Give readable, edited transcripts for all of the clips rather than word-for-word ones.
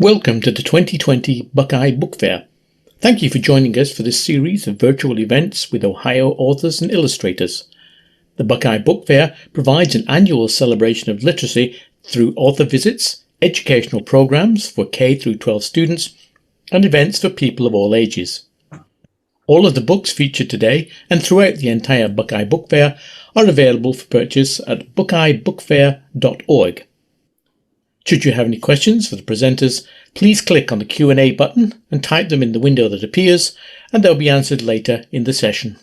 Welcome to the 2020 Buckeye Book Fair. Thank you for joining us for this series of virtual events with Ohio authors and illustrators. The Buckeye Book Fair provides an annual celebration of literacy through author visits, educational programs for K through 12 students, and events for people of all ages. All of the books featured today and throughout the entire Buckeye Book Fair are available for purchase at buckeyebookfair.org. Should you have any questions for the presenters, please click on the Q&A button and type them in the window that appears, and they'll be answered later in the session.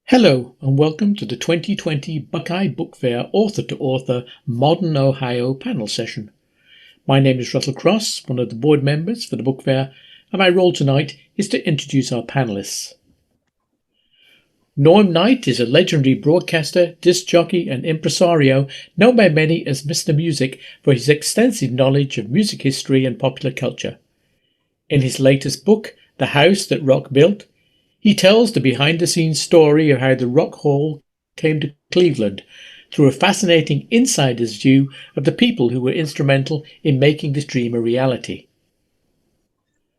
Hello and welcome to the 2020 Buckeye Book Fair Author to Author Modern Ohio panel session. My name is Russell Cross, one of the board members for the book fair, and my role tonight is to introduce our panelists. Nite is a legendary broadcaster, disc jockey and impresario known by many as Mr. Music for his extensive knowledge of music history and popular culture. In his latest book, The House That Rock Built, he tells the behind-the-scenes story of how the Rock Hall came to Cleveland through a fascinating insider's view of the people who were instrumental in making this dream a reality.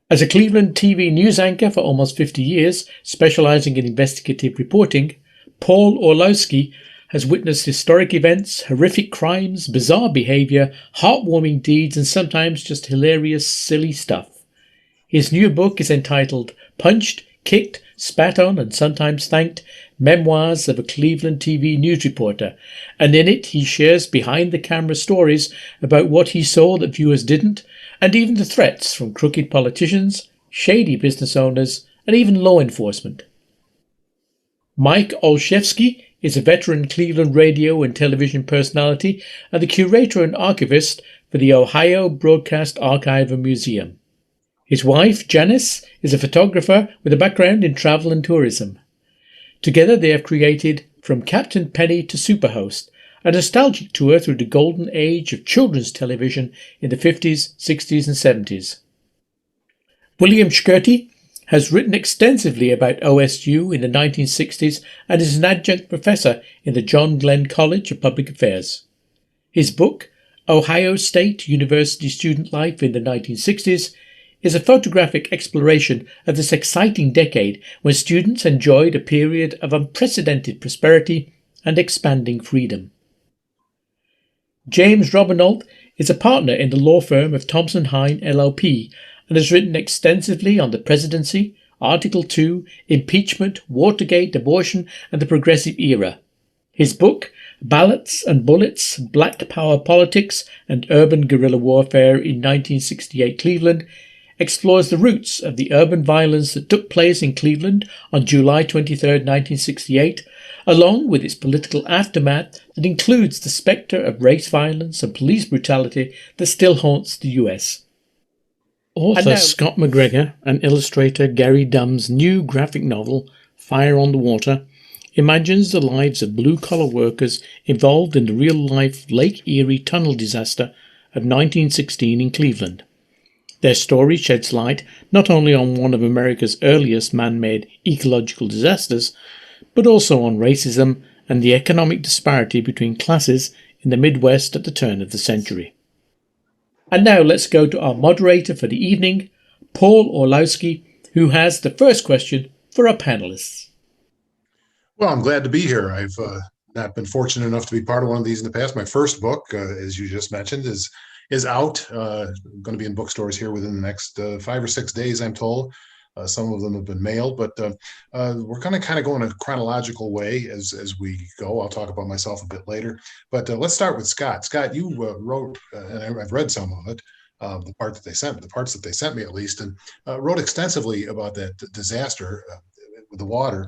As a Cleveland TV news anchor for almost 50 years, specializing in investigative reporting, Paul Orlowski has witnessed historic events, horrific crimes, bizarre behavior, heartwarming deeds, and sometimes just hilarious, silly stuff. His new book is entitled Punched, Kicked, Spat On, and Sometimes Thanked, Memoirs of a Cleveland TV News Reporter, and in it he shares behind-the-camera stories about what he saw that viewers didn't, and even the threats from crooked politicians, shady business owners, and even law enforcement. Mike Olszewski is a veteran Cleveland radio and television personality and the curator and archivist for the Ohio Broadcast Archive and Museum. His wife, Janice, is a photographer with a background in travel and tourism. Together they have created From Captain Penny to Superhost, a nostalgic tour through the golden age of children's television in the 50s, 60s and 70s. William Shkurti has written extensively about OSU in the 1960s and is an adjunct professor in the John Glenn College of Public Affairs. His book, Ohio State University Student Life in the 1960s, is a photographic exploration of this exciting decade when students enjoyed a period of unprecedented prosperity and expanding freedom. James Robinalt is a partner in the law firm of Thompson Hine LLP and has written extensively on the presidency, Article 2, impeachment, Watergate, abortion, and the progressive era. His book, Ballots and Bullets, Black Power Politics and Urban Guerrilla Warfare in 1968 Cleveland, explores the roots of the urban violence that took place in Cleveland on July 23, 1968, along with its political aftermath that includes the spectre of race violence and police brutality that still haunts the US. Author Scott MacGregor and illustrator Gary Dumm's new graphic novel, Fire on the Water, imagines the lives of blue-collar workers involved in the real-life Lake Erie tunnel disaster of 1916 in Cleveland. Their story sheds light not only on one of America's earliest man-made ecological disasters, but also on racism and the economic disparity between classes in the Midwest at the turn of the century. And now let's go to our moderator for the evening, Paul Orlowski, who has the first question for our panelists. Well, I'm glad to be here. I've not been fortunate enough to be part of one of these in the past. My first book, as you just mentioned, is out. Going to be in bookstores here within the next 5 or 6 days, I'm told. Some of them have been mailed, but we're going to kind of go in a chronological way as we go. I'll talk about myself a bit later, but let's start with Scott. Scott, you wrote, and I've read some of it, the parts that they sent me at least, and wrote extensively about that disaster with the water.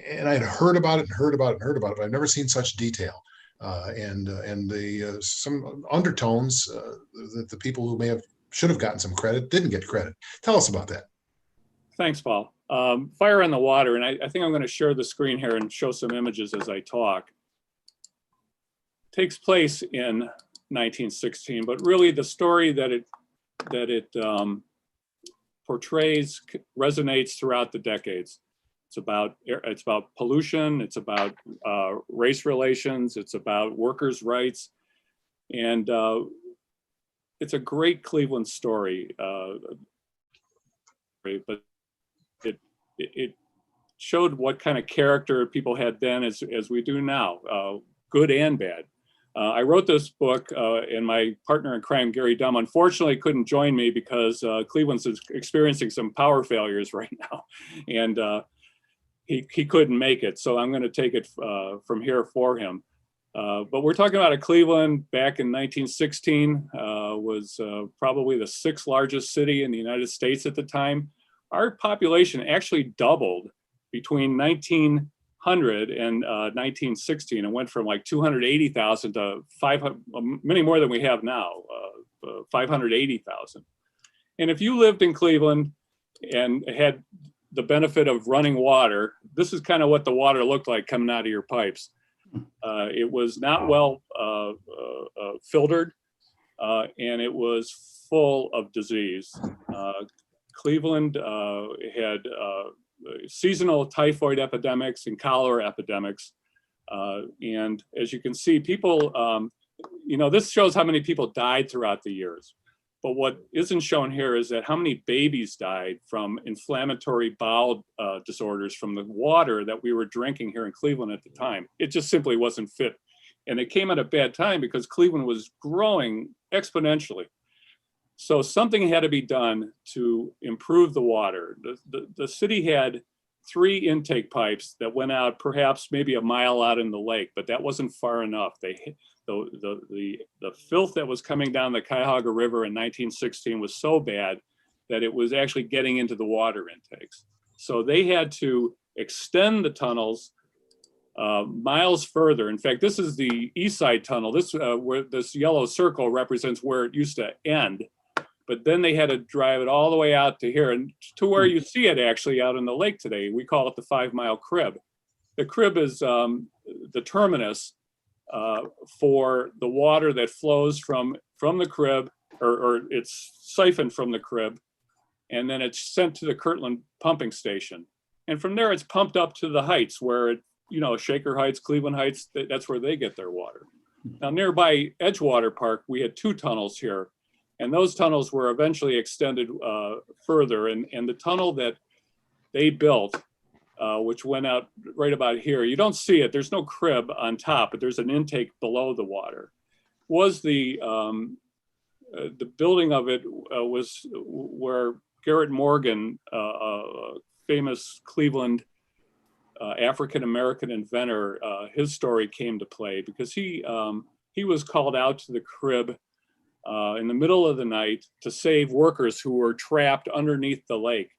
And I had heard about it, but I've never seen such detail. And the some undertones that the people who should have gotten some credit didn't get credit. Tell us about that. Thanks, Paul. Fire on the Water, and I think I'm going to share the screen here and show some images as I talk. Takes place in 1916, but really the story that it portrays resonates throughout the decades. It's about pollution. It's about race relations. It's about workers' rights. And it's a great Cleveland story, but it showed what kind of character people had then as we do now, good and bad. I wrote this book, and my partner in crime, Gary Dumm, unfortunately couldn't join me because Cleveland's experiencing some power failures right now, and he couldn't make it. So I'm going to take it from here for him. But we're talking about a Cleveland back in 1916, was probably the 6th largest city in the United States at the time. Our population actually doubled between 1900 and 1916, and went from like 280,000 to 500, many more than we have now, 580,000. And if you lived in Cleveland and had the benefit of running water, this is kind of what the water looked like coming out of your pipes. It was not well filtered, and it was full of disease. Cleveland had seasonal typhoid epidemics and cholera epidemics. And as you can see, people, this shows how many people died throughout the years. But what isn't shown here is that how many babies died from inflammatory bowel disorders from the water that we were drinking here in Cleveland at the time. It just simply wasn't fit. And it came at a bad time because Cleveland was growing exponentially. So something had to be done to improve the water. The city had 3 intake pipes that went out perhaps maybe a mile out in the lake, but that wasn't far enough. The filth that was coming down the Cuyahoga River in 1916 was so bad that it was actually getting into the water intakes. So they had to extend the tunnels miles further. In fact, this is the East Side Tunnel. Where this yellow circle represents where it used to end. But then they had to drive it all the way out to here and to where you see it actually out in the lake today. We call it the 5 Mile Crib. The crib is the terminus for the water that flows from the crib, or it's siphoned from the crib, and then it's sent to the Kirtland pumping station. And from there, it's pumped up to the heights where Shaker Heights, Cleveland Heights, that's where they get their water. Now, nearby Edgewater Park, we had 2 tunnels here. And those tunnels were eventually extended further. And the tunnel that they built, which went out right about here, you don't see it. There's no crib on top, but there's an intake below the water. Was the building of it was where Garrett Morgan, a famous Cleveland African-American inventor, his story came to play because he was called out to the crib in the middle of the night to save workers who were trapped underneath the lake.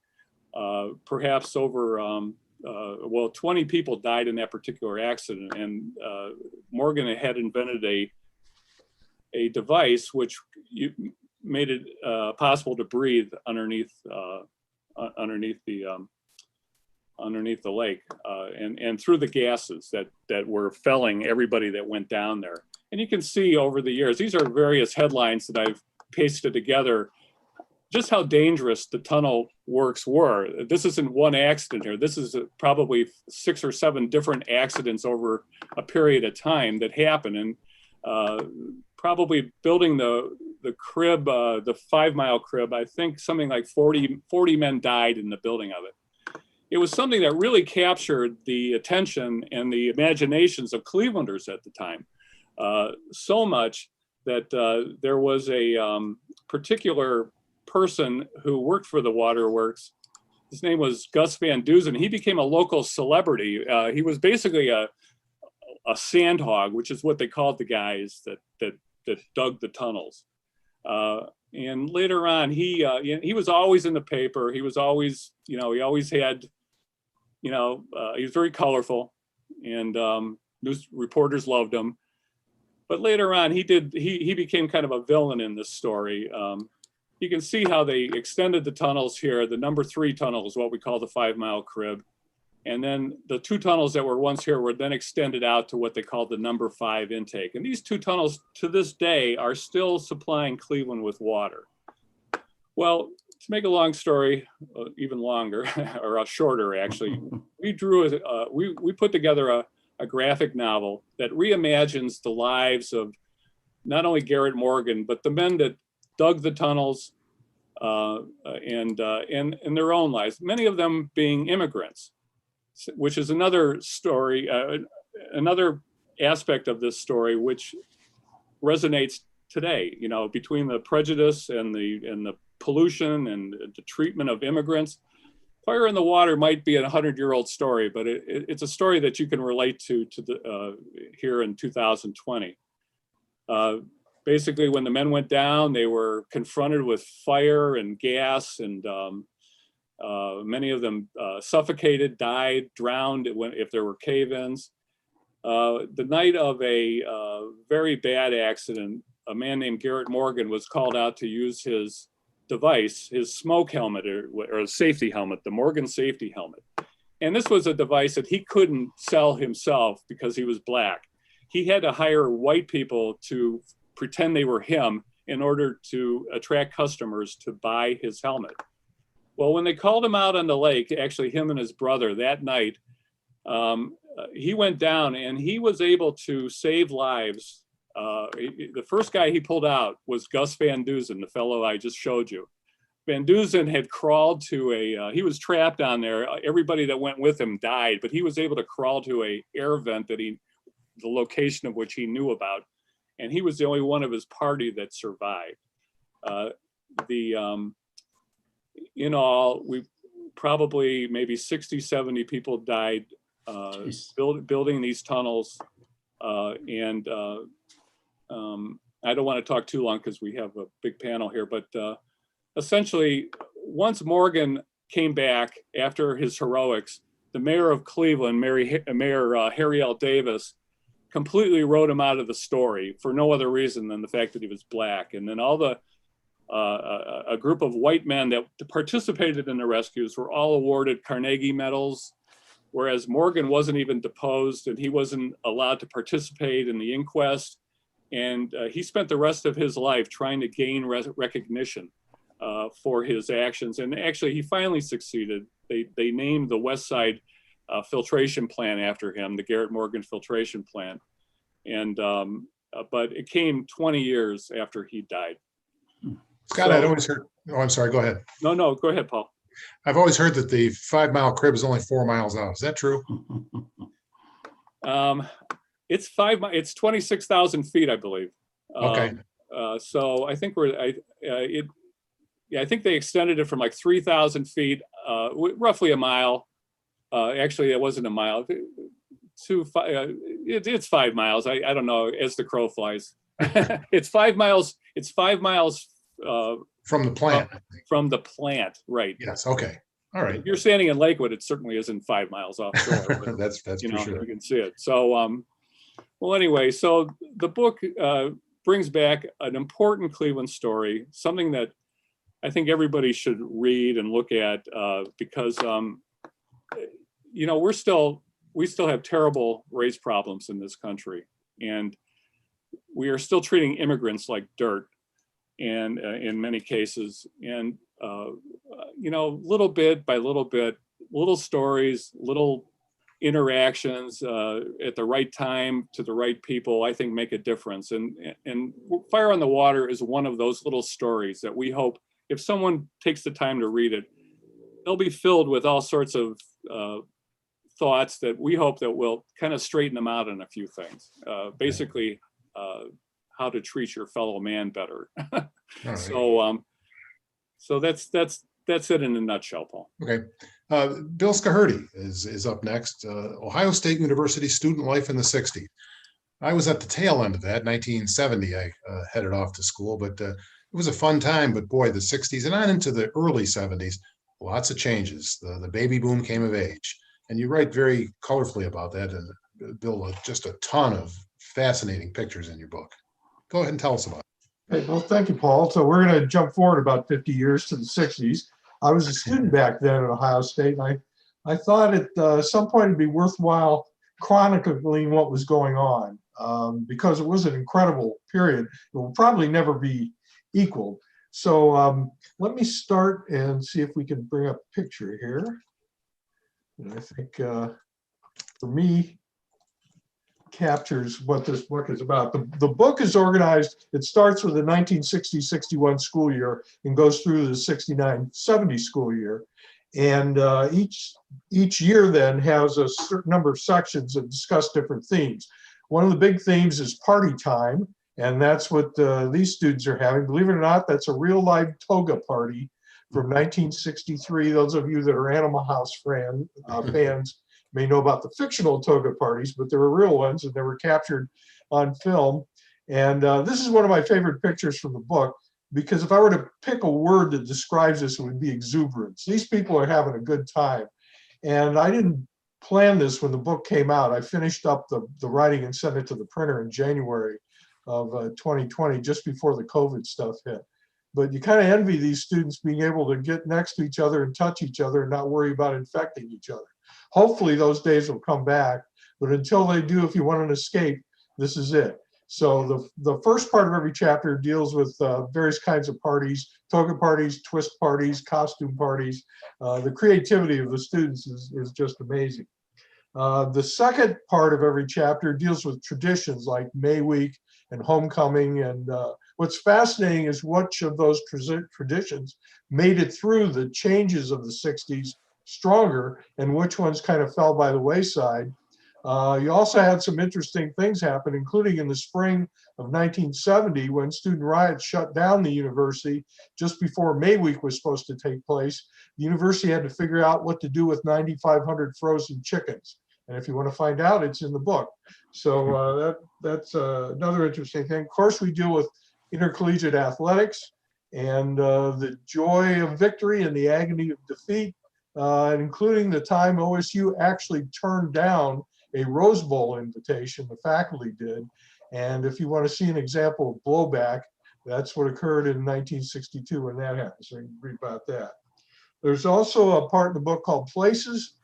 Perhaps over, 20 people died in that particular accident. And Morgan had invented a device which made it possible to breathe underneath the lake and through the gases that were felling everybody that went down there. And you can see over the years, these are various headlines that I've pasted together, just how dangerous the tunnel works were. This isn't one accident here. This is probably 6 or 7 different accidents over a period of time that happened. And probably building the crib, the 5 Mile Crib, I think something like 40 men died in the building of it. It was something that really captured the attention and the imaginations of Clevelanders at the time. So much that there was a particular person who worked for the waterworks. His name was Gus Van Duzen. He became a local celebrity. He was basically a sandhog, which is what they called the guys that dug the tunnels. And later on, he was always in the paper. He was always, he always had, he was very colorful, and news reporters loved him. But later on, he became kind of a villain in this story. You can see how they extended the tunnels here. The number 3 tunnel is what we call the 5 Mile Crib. And then the 2 tunnels that were once here were then extended out to what they called the number 5 intake. And these 2 tunnels to this day are still supplying Cleveland with water. Well, to make a long story even longer, or shorter actually, we put together a graphic novel that reimagines the lives of not only Garrett Morgan, but the men that dug the tunnels and in their own lives, many of them being immigrants, which is another story, another aspect of this story, which resonates today, you know, between the prejudice and the pollution and the treatment of immigrants. Fire in the Water might be a 100-year-old story, but it's a story that you can relate to the here in 2020. Basically, when the men went down, they were confronted with fire and gas, and many of them suffocated, died, drowned if there were cave-ins. The night of a very bad accident, a man named Garrett Morgan was called out to use his device, his smoke helmet or a safety helmet, the Morgan safety helmet. And this was a device that he couldn't sell himself because he was black. He had to hire white people to pretend they were him in order to attract customers to buy his helmet. Well, when they called him out on the lake, actually him and his brother that night, he went down and he was able to save lives. The first guy he pulled out was Gus Van Duzen, the fellow I just showed you. Van Duzen had crawled to he was trapped on there. Everybody that went with him died, but he was able to crawl to a air vent the location of which he knew about. And he was the only one of his party that survived. In all, we probably maybe 60, 70 people died building these tunnels. I don't want to talk too long because we have a big panel here, but essentially, once Morgan came back after his heroics, the mayor of Cleveland, Mayor Harry L. Davis, completely wrote him out of the story for no other reason than the fact that he was black. And then all a group of white men that participated in the rescues were all awarded Carnegie medals, whereas Morgan wasn't even deposed and he wasn't allowed to participate in the inquest. And he spent the rest of his life trying to gain recognition for his actions. And actually, he finally succeeded. They named the West Side filtration plant after him, the Garrett Morgan filtration plant. And but it came 20 years after he died. Scott, I'd always heard. Oh, I'm sorry. Go ahead. No, go ahead, Paul. I've always heard that the 5 mile crib is only 4 miles out. Is that true? It's 5 miles. It's 26,000 feet, I believe. Okay. So I think I think they extended it from like 3,000 feet, roughly a mile. Actually, it wasn't a mile. It's 5 miles. I don't know, as the crow flies. It's 5 miles. It's 5 miles from the plant. From the plant, right? Yes. Okay. All right. If you're standing in Lakewood, it certainly isn't 5 miles offshore. But, that's you for know, sure. you can see it. So, well, anyway, so the book brings back an important Cleveland story, something that I think everybody should read and look at because, you know, we still have terrible race problems in this country, and we are still treating immigrants like dirt, and in many cases, and you know, little bit by little bit, little stories, little interactions at the right time to the right people, I think make a difference. And Fire on the Water is one of those little stories that we hope, if someone takes the time to read it, they'll be filled with all sorts of thoughts that we hope that will kind of straighten them out on a few things. Basically, how to treat your fellow man better. Right. So that's it in a nutshell, Paul. Okay. Bill Shkurti is up next. Ohio State University student life in the 60s. I was at the tail end of that, 1970. I headed off to school, but it was a fun time. But boy, the 60s and on into the early 70s, lots of changes. The baby boom came of age. And you write very colorfully about that. And Bill, just a ton of fascinating pictures in your book. Go ahead and tell us about it. Hey, well, thank you, Paul. So we're going to jump forward about 50 years to the 60s. I was a student back then at Ohio State, and I thought at some point it'd be worthwhile chronicling what was going on because it was an incredible period. It will probably never be equaled. So let me start and see if we can bring up a picture here. And I think for me, captures what this book is about. The book is organized, it starts with the 1960-61 school year and goes through the 69-70 school year. And each year then has a certain number of sections that discuss different themes. One of the big themes is party time, and that's what these students are having. Believe it or not, that's a real live toga party from 1963. Those of you that are Animal House fans may know about the fictional toga parties, but there were real ones and they were captured on film. And this is one of my favorite pictures from the book, because if I were to pick a word that describes this, it would be exuberance. These people are having a good time. And I didn't plan this when the book came out. I finished up the writing and sent it to the printer in January of 2020, just before the COVID stuff hit. But you kind of envy these students being able to get next to each other and touch each other and not worry about infecting each other. Hopefully those days will come back, but until they do, if you want an escape, this is it. So the first part of every chapter deals with various kinds of parties, toga parties, twist parties, costume parties. The creativity of the students is just amazing. The second part of every chapter deals with traditions like May Week and homecoming. And what's fascinating is which of those traditions made it through the changes of the 60s stronger and which ones kind of fell by the wayside. You also had some interesting things happen, including in the spring of 1970 when student riots shut down the university just before May Week was supposed to take place. The university had to figure out what to do with 9,500 frozen chickens. And if you want to find out, it's in the book. So that's another interesting thing. Of course, we deal with intercollegiate athletics and the joy of victory and the agony of defeat, including the time OSU actually turned down a Rose Bowl invitation, the faculty did. And if you want to see an example of blowback, that's what occurred in 1962 when that happened. So you can read about that. There's also a part in the book called Places,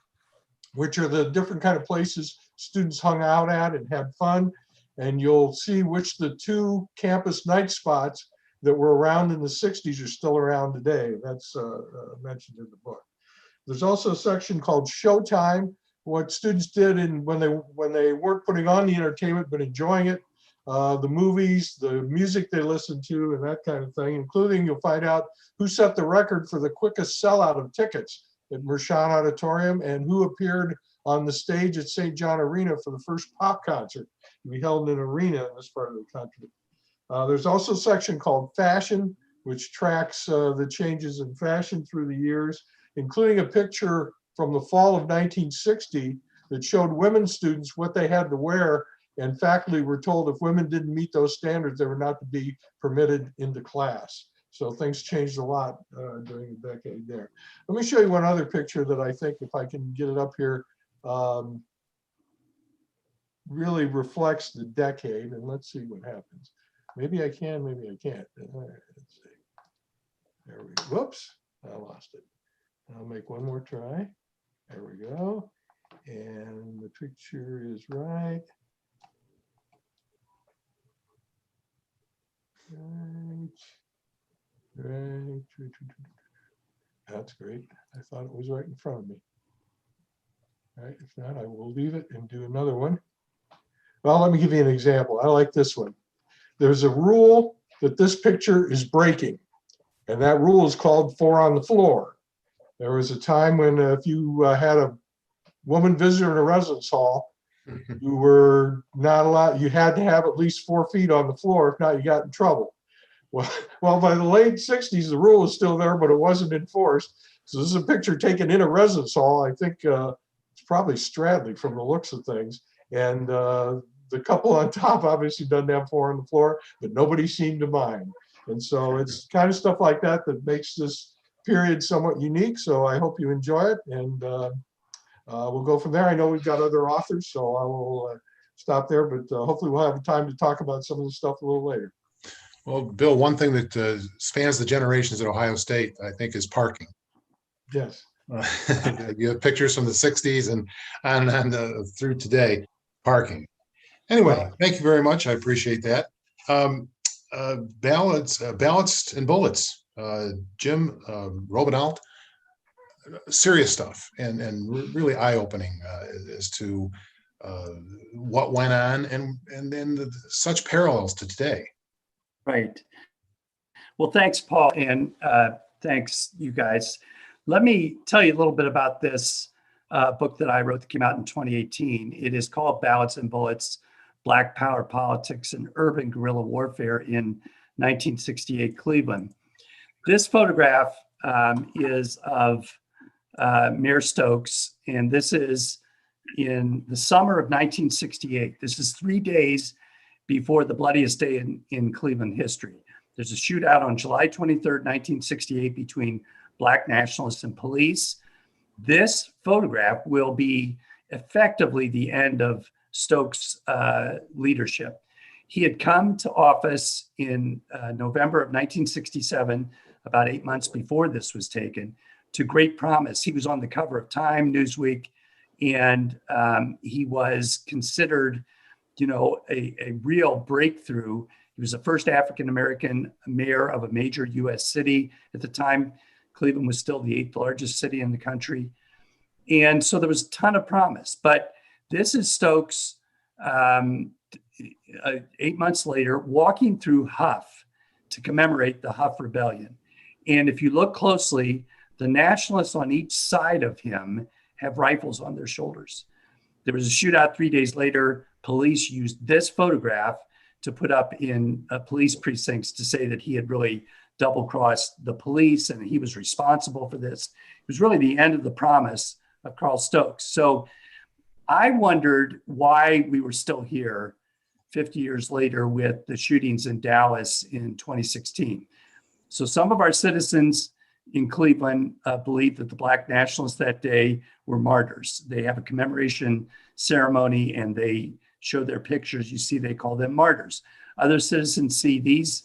which are the different kind of places students hung out at and had fun. And you'll see which the two campus night spots that were around in the 60s are still around today. That's mentioned in the book. There's also a section called Showtime, what students did when they weren't putting on the entertainment but enjoying it, the movies, the music they listened to, and that kind of thing, including you'll find out who set the record for the quickest sellout of tickets at Mershon Auditorium and who appeared on the stage at St. John Arena for the first pop concert to be held in an arena in this part of the country. There's also a section called Fashion, which tracks the changes in fashion through the years, including a picture from the fall of 1960 that showed women students what they had to wear, and faculty were told if women didn't meet those standards, they were not to be permitted into class. So things changed a lot during the decade there. Let me show you one other picture that I think, if I can get it up here, really reflects the decade. And let's see what happens. Maybe I can, maybe I can't. All right, let's see. There we go. Whoops, I lost it. I'll make one more try. There we go. And the picture is right. Right. That's great. I thought it was right in front of me. All right, if not, I will leave it and do another one. Well, let me give you an example. I like this one. There's a rule that this picture is breaking, and that rule is called 4 on the floor. There was a time when if you had a woman visitor in a residence hall, you were not allowed, you had to have at least 4 feet on the floor. If not, you got in trouble. Well, by the late 60s, the rule was still there, but it wasn't enforced. So this is a picture taken in a residence hall. I think it's probably Stradley from the looks of things. And the couple on top obviously doesn't have 4 on the floor, but nobody seemed to mind. And so it's kind of stuff like that that makes this period somewhat unique. So I hope you enjoy it, and we'll go from there. I know we've got other authors, so I will stop there, but hopefully we'll have time to talk about some of the stuff a little later. Well, Bill, one thing that spans the generations at Ohio State, I think, is parking. Yes. You have pictures from the 60s and through today, parking. Anyway, thank you very much. I appreciate that. Ballads and Bullets, Jim Robenalt, serious stuff and really eye-opening as to what went on, and then such parallels to today. Right. Well, thanks, Paul, and thanks, you guys. Let me tell you a little bit about this book that I wrote that came out in 2018. It is called Ballots and Bullets, Black Power Politics and Urban Guerrilla Warfare in 1968 Cleveland. This photograph is of Mayor Stokes, and this is in the summer of 1968. This is 3 days before the bloodiest day in Cleveland history. There's a shootout on July 23rd, 1968 between Black nationalists and police. This photograph will be effectively the end of Stokes' leadership. He had come to office in November of 1967, about 8 months before this was taken, to great promise. He was on the cover of Time, Newsweek, and he was considered, a real breakthrough. He was the first African-American mayor of a major U.S. city. At the time, Cleveland was still the 8th largest city in the country. And so there was a ton of promise. But this is Stokes 8 months later walking through Huff to commemorate the Huff Rebellion. And if you look closely, the nationalists on each side of him have rifles on their shoulders. There was a shootout 3 days later. Police used this photograph to put up in police precincts to say that he had really double-crossed the police and he was responsible for this. It was really the end of the promise of Carl Stokes. So I wondered why we were still here 50 years later with the shootings in Dallas in 2016. So some of our citizens in Cleveland believe that the Black nationalists that day were martyrs. They have a commemoration ceremony and they show their pictures. You see, they call them martyrs. Other citizens see these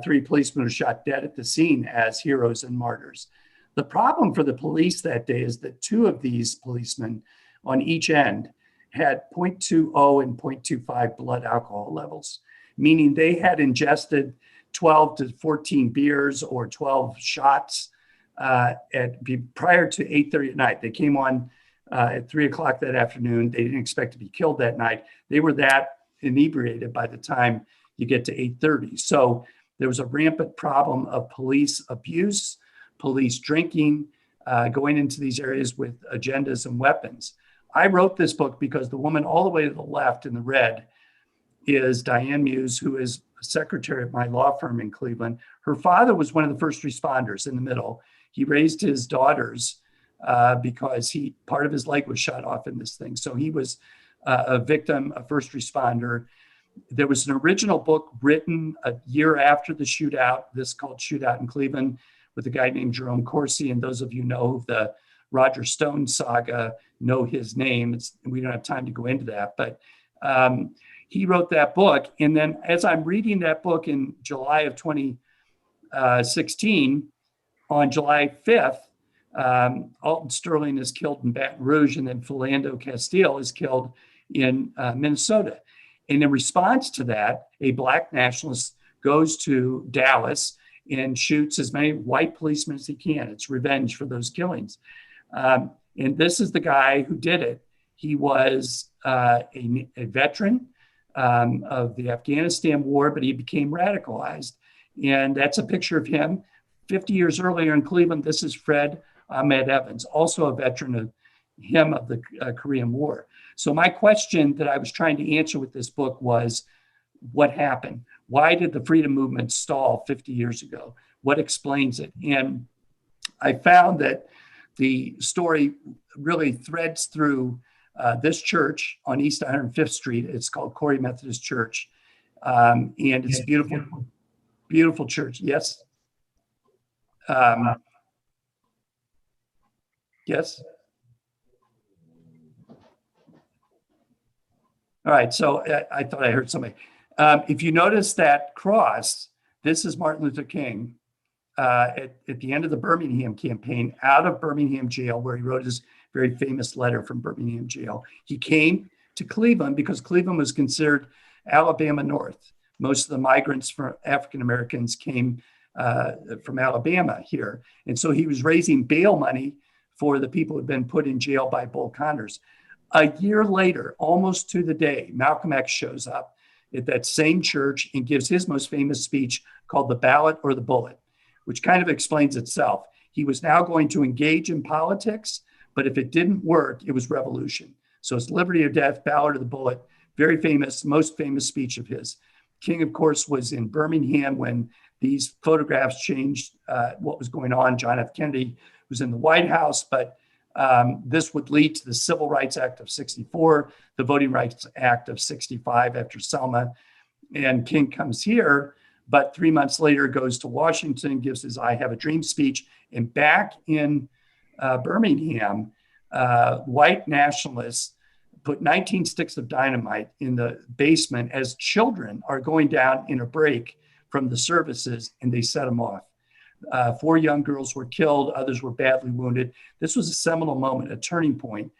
3 policemen who shot dead at the scene as heroes and martyrs. The problem for the police that day is that 2 of these policemen on each end had 0.20 and 0.25 blood alcohol levels, meaning they had ingested 12 to 14 beers or 12 shots prior to 8:30 at night. They came on at 3 o'clock that afternoon. They didn't expect to be killed that night. They were that inebriated by the time you get to 8:30. So there was a rampant problem of police abuse, police drinking, going into these areas with agendas and weapons. I wrote this book because the woman all the way to the left in the red is Diane Muse, who is a secretary of my law firm in Cleveland. Her father was one of the first responders in the middle. He raised his daughters because part of his leg was shot off in this thing. So he was a victim, a first responder. There was an original book written a year after the shootout, this called Shootout in Cleveland, with a guy named Jerome Corsi. And those of you know the Roger Stone saga know his name. We don't have time to go into that, but he wrote that book. And then as I'm reading that book in July of 2016, on July 5th, Alton Sterling is killed in Baton Rouge, and then Philando Castile is killed in Minnesota. And in response to that, a Black nationalist goes to Dallas and shoots as many white policemen as he can. It's revenge for those killings. And this is the guy who did it. He was a veteran of the Afghanistan war, but he became radicalized. And that's a picture of him 50 years earlier in Cleveland. This is Fred Ahmed Evans, also a veteran of the Korean War. So my question that I was trying to answer with this book was, what happened? Why did the freedom movement stall 50 years ago? What explains it? And I found that the story really threads through this church on East 105th Street. It's called Corey Methodist Church. And it's a beautiful, beautiful church. Yes. Yes. All right. So I thought I heard somebody. If you notice that cross, this is Martin Luther King at the end of the Birmingham campaign, out of Birmingham jail, where he wrote his very famous letter from Birmingham jail. He came to Cleveland because Cleveland was considered Alabama North. Most of the migrants for African Americans came from Alabama here. And so he was raising bail money for the people who had been put in jail by Bull Connors. A year later, almost to the day, Malcolm X shows up at that same church and gives his most famous speech called The Ballot or the Bullet, which kind of explains itself. He was now going to engage in politics, but if it didn't work, it was revolution. So it's liberty or death, ballot or the bullet. Very famous, most famous speech of his. King, of course, was in Birmingham when these photographs changed what was going on. John F. Kennedy was in the White House, but this would lead to the Civil Rights Act of 64, the Voting Rights Act of 65 after Selma. And King comes here, but 3 months later goes to Washington, gives his I Have a Dream speech. And back in Birmingham, white nationalists put 19 sticks of dynamite in the basement as children are going down in a break from the services, and they set them off. 4 young girls were killed, others were badly wounded. This was a seminal moment, a turning point,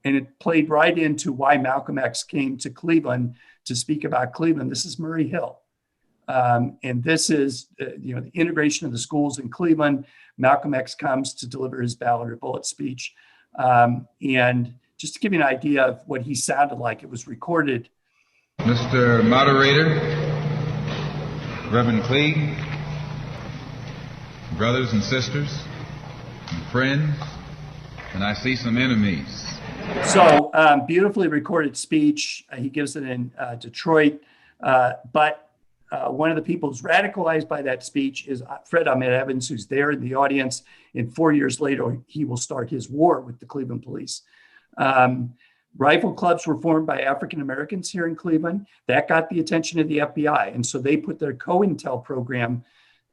and it played right into why Malcolm X came to Cleveland to speak about Cleveland. This is Murray Hill. And this is, the integration of the schools in Cleveland. Malcolm X comes to deliver his ballot or bullet speech. And just to give you an idea of what he sounded like, it was recorded. Mr. Moderator, Reverend Cleave, brothers and sisters, and friends, and I see some enemies. So beautifully recorded speech. He gives it in Detroit. But one of the people who's radicalized by that speech is Fred Ahmed Evans, who's there in the audience. And 4 years later, he will start his war with the Cleveland police. Rifle clubs were formed by African Americans here in Cleveland. That got the attention of the FBI. And so they put their COINTEL program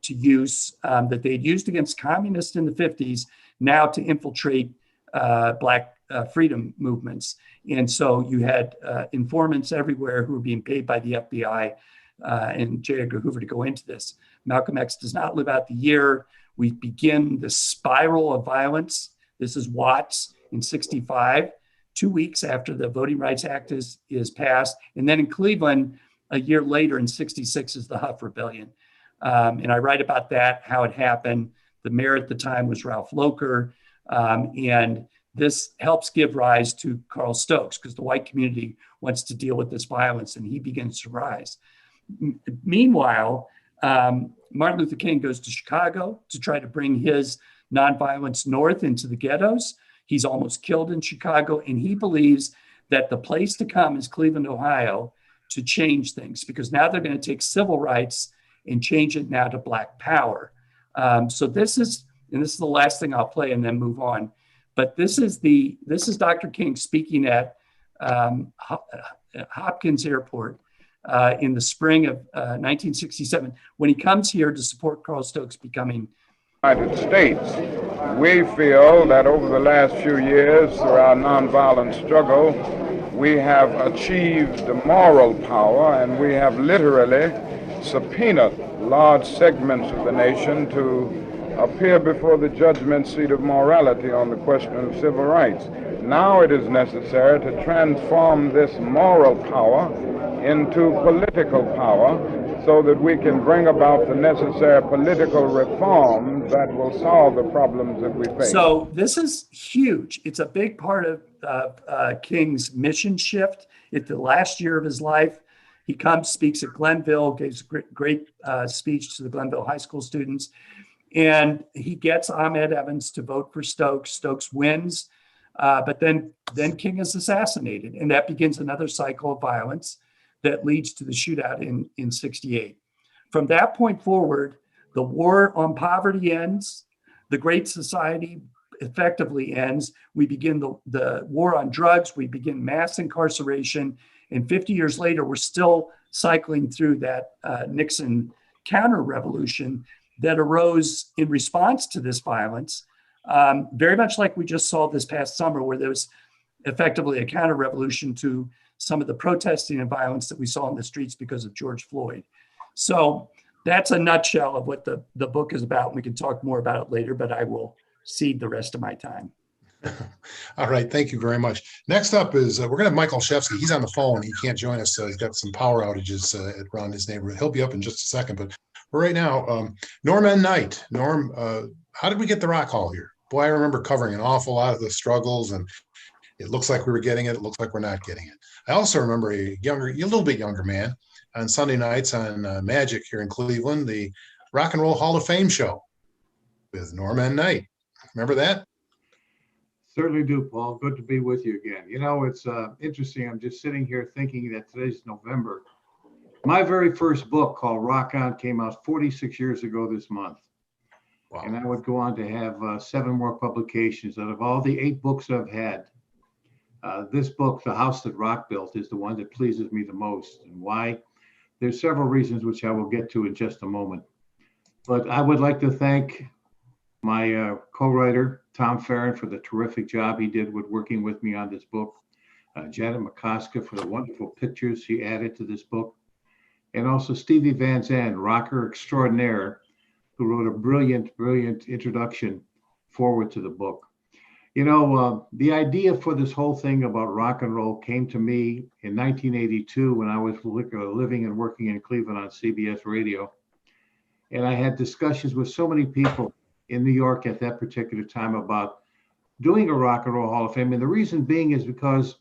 to use that they'd used against communists in the 50s, now to infiltrate Black freedom movements. And so you had informants everywhere who were being paid by the FBI and J. Edgar Hoover to go into this. Malcolm X does not live out the year. We begin the spiral of violence. This is Watts in 65, 2 weeks after the Voting Rights Act is passed. And then in Cleveland, a year later in 66 is the Huff Rebellion. And I write about that, how it happened. The mayor at the time was Ralph Locher. And this helps give rise to Carl Stokes because the white community wants to deal with this violence and he begins to rise. Meanwhile, Martin Luther King goes to Chicago to try to bring his nonviolence north into the ghettos. He's almost killed in Chicago, and he believes that the place to come is Cleveland, Ohio, to change things because now they're going to take civil rights and change it now to Black power. So this is the last thing I'll play and then move on. But this is Dr. King speaking at Hopkins Airport in the spring of 1967 when he comes here to support Carl Stokes becoming United States. We feel that over the last few years, through our nonviolent struggle, we have achieved moral power and we have literally subpoenaed large segments of the nation to appear before the judgment seat of morality on the question of civil rights. Now it is necessary to transform this moral power into political power so that we can bring about the necessary political reforms that will solve the problems that we face. So this is huge. It's a big part of King's mission shift. It's the last year of his life. He comes, speaks at Glenville, gives a great speech to the Glenville High School students. And he gets Ahmed Evans to vote for Stokes. Stokes wins, but then King is assassinated. And that begins another cycle of violence that leads to the shootout in 68. From that point forward, the war on poverty ends. The Great Society effectively ends. We begin the war on drugs. We begin mass incarceration. And 50 years later, we're still cycling through that Nixon counter-revolution that arose in response to this violence, very much like we just saw this past summer, where there was effectively a counter-revolution to some of the protesting and violence that we saw in the streets because of George Floyd. So that's a nutshell of what the book is about. We can talk more about it later, but I will cede the rest of my time. All right, thank you very much. Next up is, we're going to have Mike Olszewski. He's on the phone. He can't join us. He's got some power outages around his neighborhood. He'll be up in just a second, but for right now, Norm and Nite. Norm, how did we get the Rock Hall here? Boy, I remember covering an awful lot of the struggles and It looks like we were getting it. It looks like we're not getting it. I also remember a little bit younger man on Sunday nights on Magic here in Cleveland, the Rock and Roll Hall of Fame show with Norma and Nite. Remember that? Certainly do, Paul. Good to be with you again. You know, it's interesting. I'm just sitting here thinking that today's November. My very first book, called Rock On, came out 46 years ago this month. Wow. And I would go on to have 7 more publications. Out of all the 8 books I've had, this book, The House That Rock Built, is the one that pleases me the most. And why? There's several reasons, which I will get to in just a moment. But I would like to thank my co-writer, Tom Farron, for the terrific job he did with working with me on this book. Janet McCosker for the wonderful pictures she added to this book. And also Stevie Van Zandt, rocker extraordinaire, who wrote a brilliant, brilliant introduction forward to the book. You know, the idea for this whole thing about rock and roll came to me in 1982 when I was living and working in Cleveland on CBS radio. And I had discussions with so many people in New York at that particular time about doing a Rock and Roll Hall of Fame. And the reason being is because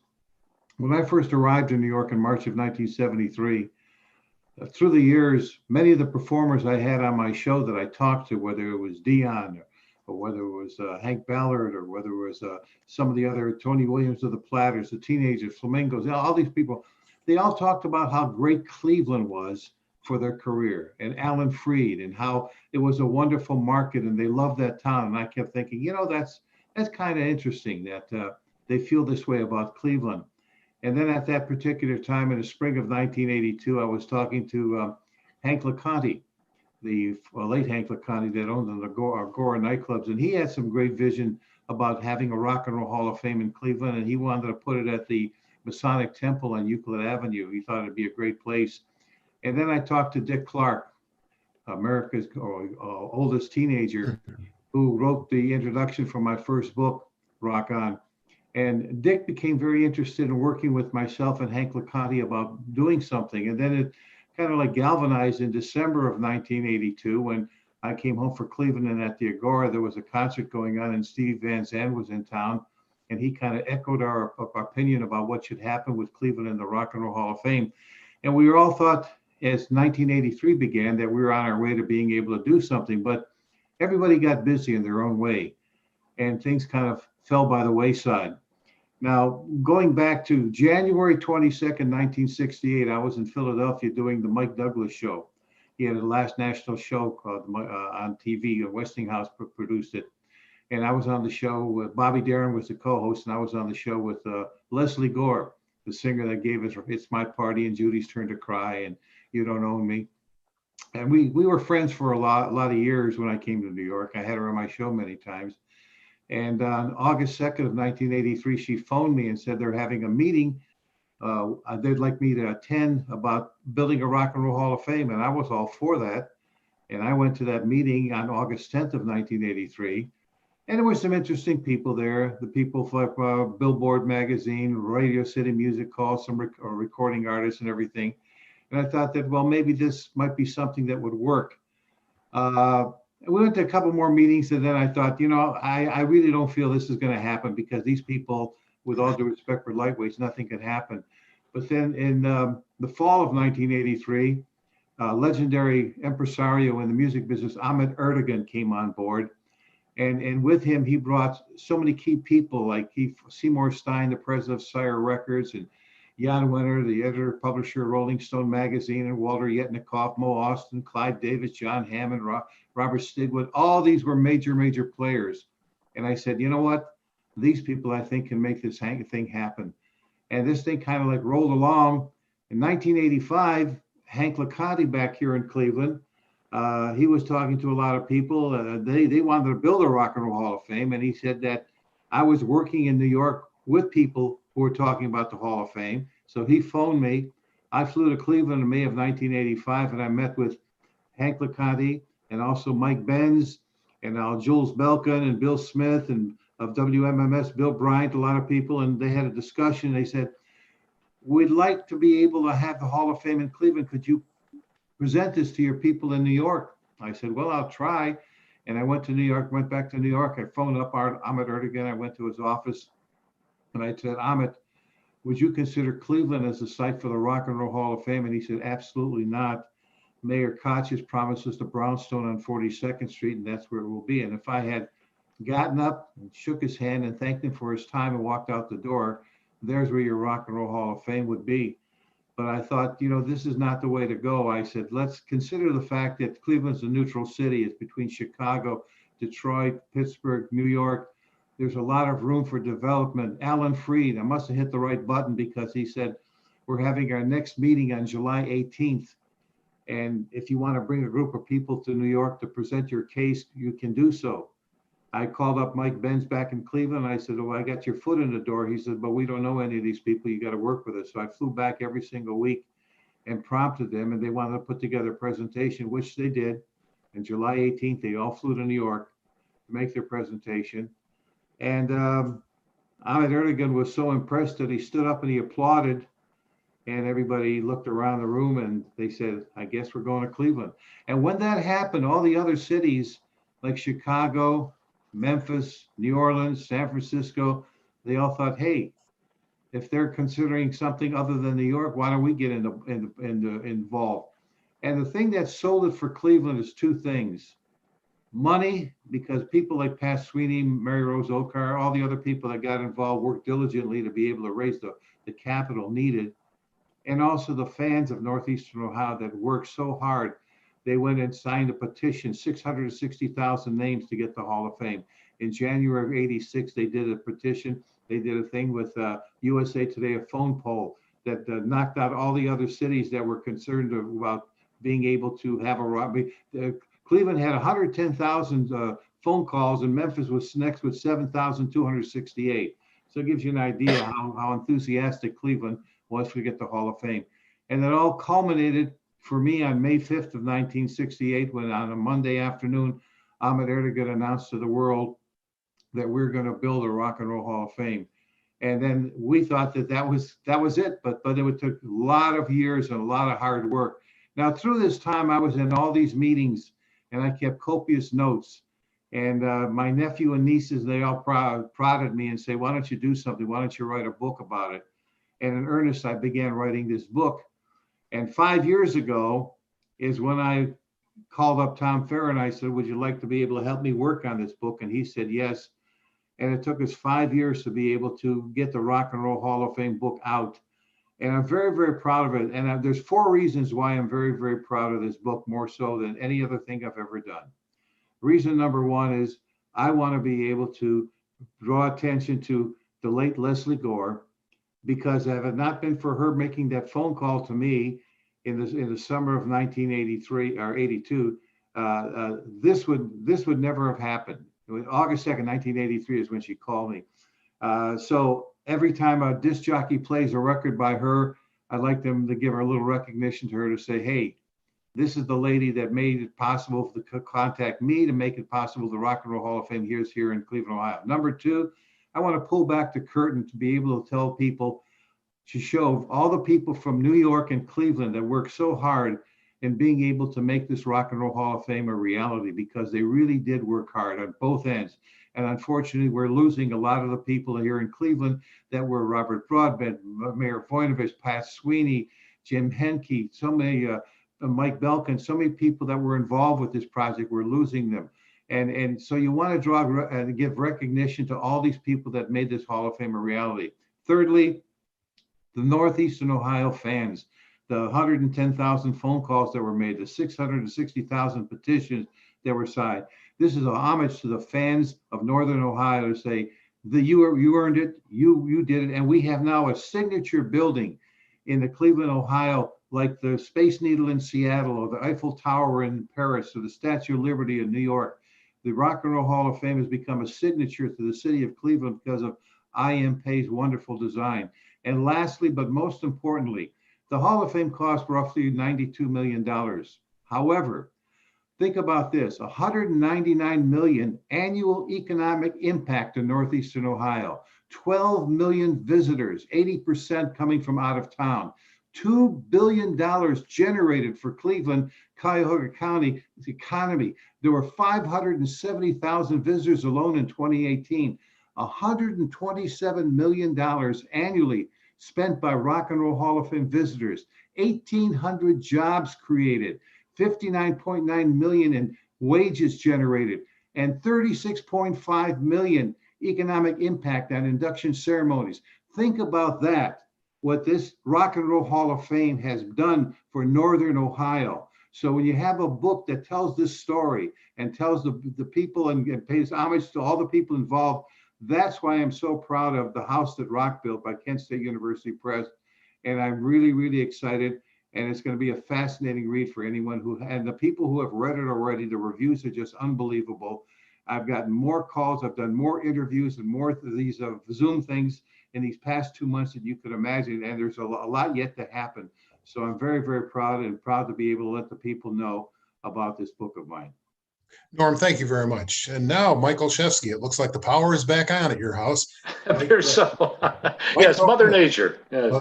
when I first arrived in New York in March of 1973, through the years, many of the performers I had on my show that I talked to, whether it was Dion or whether it was Hank Ballard or whether it was some of the other Tony Williams of the Platters, the Teenagers, Flamingos, all these people, they all talked about how great Cleveland was for their career, and Alan Freed, and how it was a wonderful market and they loved that town. And I kept thinking, you know, that's kind of interesting that they feel this way about Cleveland. And then at that particular time in the spring of 1982, I was talking to Hank LeConte, the late Hank LeConte that owned the Agora nightclubs. And he had some great vision about having a Rock and Roll Hall of Fame in Cleveland. And he wanted to put it at the Masonic Temple on Euclid Avenue. He thought it'd be a great place. And then I talked to Dick Clark, America's oldest teenager, who wrote the introduction for my first book, Rock On. And Dick became very interested in working with myself and Hank LeConte about doing something. And then it kind of like galvanized in December of 1982 when I came home for Cleveland, and at the Agora, there was a concert going on and Steve Van Zandt was in town. And he kind of echoed our opinion about what should happen with Cleveland and the Rock and Roll Hall of Fame. And we all thought, as 1983 began, that we were on our way to being able to do something, but everybody got busy in their own way and things kind of fell by the wayside. Now, going back to January 22nd, 1968, I was in Philadelphia doing the Mike Douglas show. He had a last national show called on TV, Westinghouse produced it. And I was on the show with Bobby Darin was the co-host, and I was on the show with Leslie Gore, the singer that gave us It's My Party and Judy's Turn to Cry and You Don't Own Me. And we were friends for a lot of years when I came to New York. I had her on my show many times. And on August 2nd of 1983, she phoned me and said they're having a meeting. They'd like me to attend about building a Rock and Roll Hall of Fame. And I was all for that. And I went to that meeting on August 10th of 1983. And there were some interesting people there. The people like Billboard magazine, Radio City Music Hall, some recording artists and everything. And I thought that, well, maybe this might be something that would work. We went to a couple more meetings, and then I thought, you know, I really don't feel this is going to happen because these people, with all due respect for lightweights, nothing can happen. But then in the fall of 1983, legendary impresario in the music business, Ahmet Ertegun, came on board. And with him, he brought so many key people like Seymour Stein, the president of Sire Records, and Jan Wenner, the editor, publisher of Rolling Stone magazine, and Walter Yetnikoff, Mo Austin, Clive Davis, John Hammond, Robert Stigwood. All these were major players. And I said, you know what? These people, I think, can make this thing happen. And this thing kind of like rolled along. In 1985, Hank LeConte back here in Cleveland, he was talking to a lot of people. They wanted to build a Rock and Roll Hall of Fame. And he said that I was working in New York with people who were talking about the Hall of Fame. So he phoned me. I flew to Cleveland in May of 1985, and I met with Hank LeConte and also Mike Benz and Jules Belkin and Bill Smith and of WMMS, Bill Bryant, a lot of people. And they had a discussion. They said, we'd like to be able to have the Hall of Fame in Cleveland. Could you present this to your people in New York? I said, well, I'll try. And I went to New York, went back to New York. I phoned up Ahmet Ertegun. I went to his office. And I said, Amit, would you consider Cleveland as a site for the Rock and Roll Hall of Fame? And he said, absolutely not. Mayor Koch has promised us the brownstone on 42nd Street, and that's where it will be. And if I had gotten up and shook his hand and thanked him for his time and walked out the door, there's where your Rock and Roll Hall of Fame would be. But I thought, this is not the way to go. I said, let's consider the fact that Cleveland's a neutral city. It's between Chicago, Detroit, Pittsburgh, New York. There's a lot of room for development. Alan Freed, I must have hit the right button because he said, we're having our next meeting on July 18th. And if you want to bring a group of people to New York to present your case, you can do so. I called up Mike Benz back in Cleveland. I said, I got your foot in the door. He said, but we don't know any of these people. You got to work with us. So I flew back every single week and prompted them, and they wanted to put together a presentation, which they did. And July 18th, they all flew to New York to make their presentation. And Ahmet Erdogan was so impressed that he stood up and he applauded. And everybody looked around the room and they said, I guess we're going to Cleveland. And when that happened, all the other cities like Chicago, Memphis, New Orleans, San Francisco, they all thought, hey, if they're considering something other than New York, why don't we get involved? And the thing that sold it for Cleveland is two things. Money, because people like Pat Sweeney, Mary Rose Okar, all the other people that got involved worked diligently to be able to raise the capital needed. And also the fans of Northeastern Ohio that worked so hard. They went and signed a petition, 660,000 names to get the Hall of Fame. In January of '86, they did a petition. They did a thing with USA Today, a phone poll that knocked out all the other cities that were concerned about being able to have a Cleveland had 110,000 phone calls, and Memphis was next with 7,268. So it gives you an idea how enthusiastic Cleveland was to get the Hall of Fame. And it all culminated for me on May 5th of 1968, when on a Monday afternoon, Ahmet Erdogan announced to the world that we're going to build a Rock and Roll Hall of Fame. And then we thought that was it, but it took a lot of years and a lot of hard work. Now, through this time, I was in all these meetings and I kept copious notes. And my nephew and nieces, they all prodded me and say, why don't you do something? Why don't you write a book about it? And in earnest, I began writing this book. And 5 years ago is when I called up Tom Fair and I said, would you like to be able to help me work on this book? And he said, yes. And it took us 5 years to be able to get the Rock and Roll Hall of Fame book out. And I'm very, very proud of it. And there's 4 reasons why I'm very, very proud of this book, more so than any other thing I've ever done. Reason number one is I want to be able to draw attention to the late Leslie Gore, because if it had not been for her making that phone call to me in the summer of 1983 or 82, this would never have happened. It was August 2nd, 1983 is when she called me. So every time a disc jockey plays a record by her, I'd like them to give her a little recognition to her to say, hey, this is the lady that made it possible to contact me to make it possible the Rock and Roll Hall of Fame here in Cleveland, Ohio. Number two, I want to pull back the curtain to be able to tell people, to show all the people from New York and Cleveland that worked so hard in being able to make this Rock and Roll Hall of Fame a reality, because they really did work hard on both ends. And unfortunately, we're losing a lot of the people here in Cleveland that were Robert Broadbent, Mayor Voinovich, Pat Sweeney, Jim Henke, so many, Mike Belkin, so many people that were involved with this project. We're losing them. And so you want to draw and give recognition to all these people that made this Hall of Fame a reality. Thirdly, the Northeastern Ohio fans, the 110,000 phone calls that were made, the 660,000 petitions that were signed. This is a homage to the fans of Northern Ohio to say that you earned it, you did it, and we have now a signature building in the Cleveland, Ohio, like the Space Needle in Seattle or the Eiffel Tower in Paris or the Statue of Liberty in New York. The Rock and Roll Hall of Fame has become a signature to the city of Cleveland because of I.M. Pei's wonderful design. And lastly, but most importantly, the Hall of Fame cost roughly $92 million. However, think about this, 199 million annual economic impact in Northeastern Ohio, 12 million visitors, 80% coming from out of town, $2 billion generated for Cleveland, Cuyahoga County economy. There were 570,000 visitors alone in 2018. $127 million annually spent by Rock and Roll Hall of Fame visitors, 1,800 jobs created, 59.9 million in wages generated, and 36.5 million economic impact on induction ceremonies. Think about that, what this Rock and Roll Hall of Fame has done for Northern Ohio. So when you have a book that tells this story and tells the people and pays homage to all the people involved, that's why I'm so proud of The House That Rock Built by Kent State University Press. And I'm really, really excited. And it's going to be a fascinating read for anyone and the people who have read it already. The reviews are just unbelievable. I've gotten more calls. I've done more interviews and more of these Zoom things in these past 2 months than you could imagine. And there's a lot yet to happen. So I'm very, very proud to be able to let the people know about this book of mine. Norm, thank you very much. And now, Mike Olszewski, it looks like the power is back on at your house. Appears so. Yes, Mother Nature. Yes.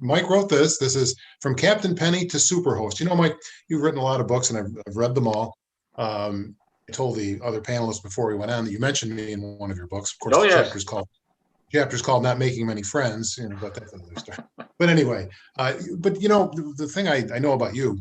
Mike wrote this. This is From Captain Penny to Superhost. You know, Mike, you've written a lot of books, and I've read them all. I told the other panelists before we went on that you mentioned me in one of your books. Of course, chapter's called Not Making Many Friends, but that's another story. But anyway, the thing I know about you,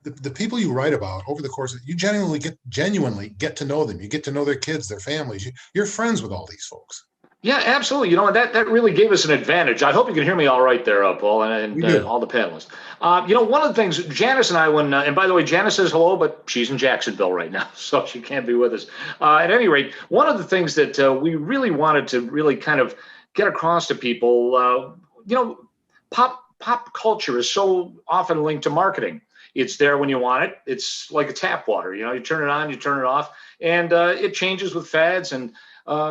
the people you write about over the course of, you genuinely get to know them. You get to know their kids, their families. You're friends with all these folks. Yeah, absolutely. That really gave us an advantage. I hope you can hear me all right there, Paul, and all the panelists. One of the things, Janice and I, and by the way, Janice says hello, but she's in Jacksonville right now, so she can't be with us. At any rate, one of the things that we really wanted to really kind of get across to people, pop culture is so often linked to marketing. It's there when you want it. It's like a tap water. You turn it on, you turn it off, and it changes with fads. And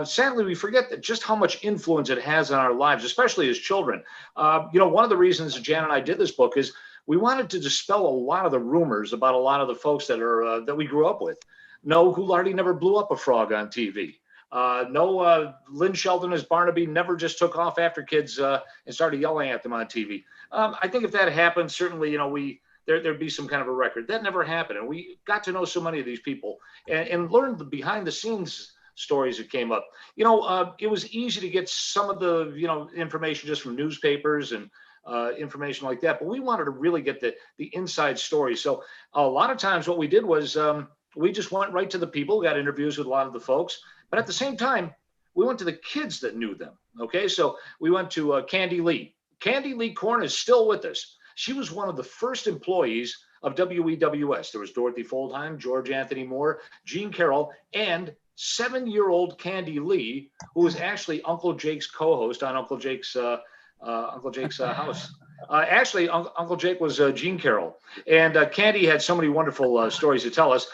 sadly, we forget that just how much influence it has on our lives, especially as children. One of the reasons Jan and I did this book is we wanted to dispel a lot of the rumors about a lot of the folks that we grew up with. No, Houlardi never blew up a frog on TV. Lynn Shelton as Barnaby never just took off after kids and started yelling at them on TV. I think if that happened, certainly, there'd be some kind of a record. That never happened. And we got to know so many of these people and learned the behind the scenes stories that came up. It was easy to get some of the, information just from newspapers and information like that. But we wanted to really get the inside story. So a lot of times what we did was we just went right to the people, got interviews with a lot of the folks. But at the same time, we went to the kids that knew them. Okay, so we went to Candy Lee. Candy Lee Korn is still with us. She was one of the first employees of WEWS. There was Dorothy Foldheim, George Anthony Moore, Gene Carroll, and 7-year-old Candy Lee, who was actually Uncle Jake's co-host on Uncle Jake's house. Actually, Uncle Jake was Gene Carroll. And Candy had so many wonderful stories to tell us.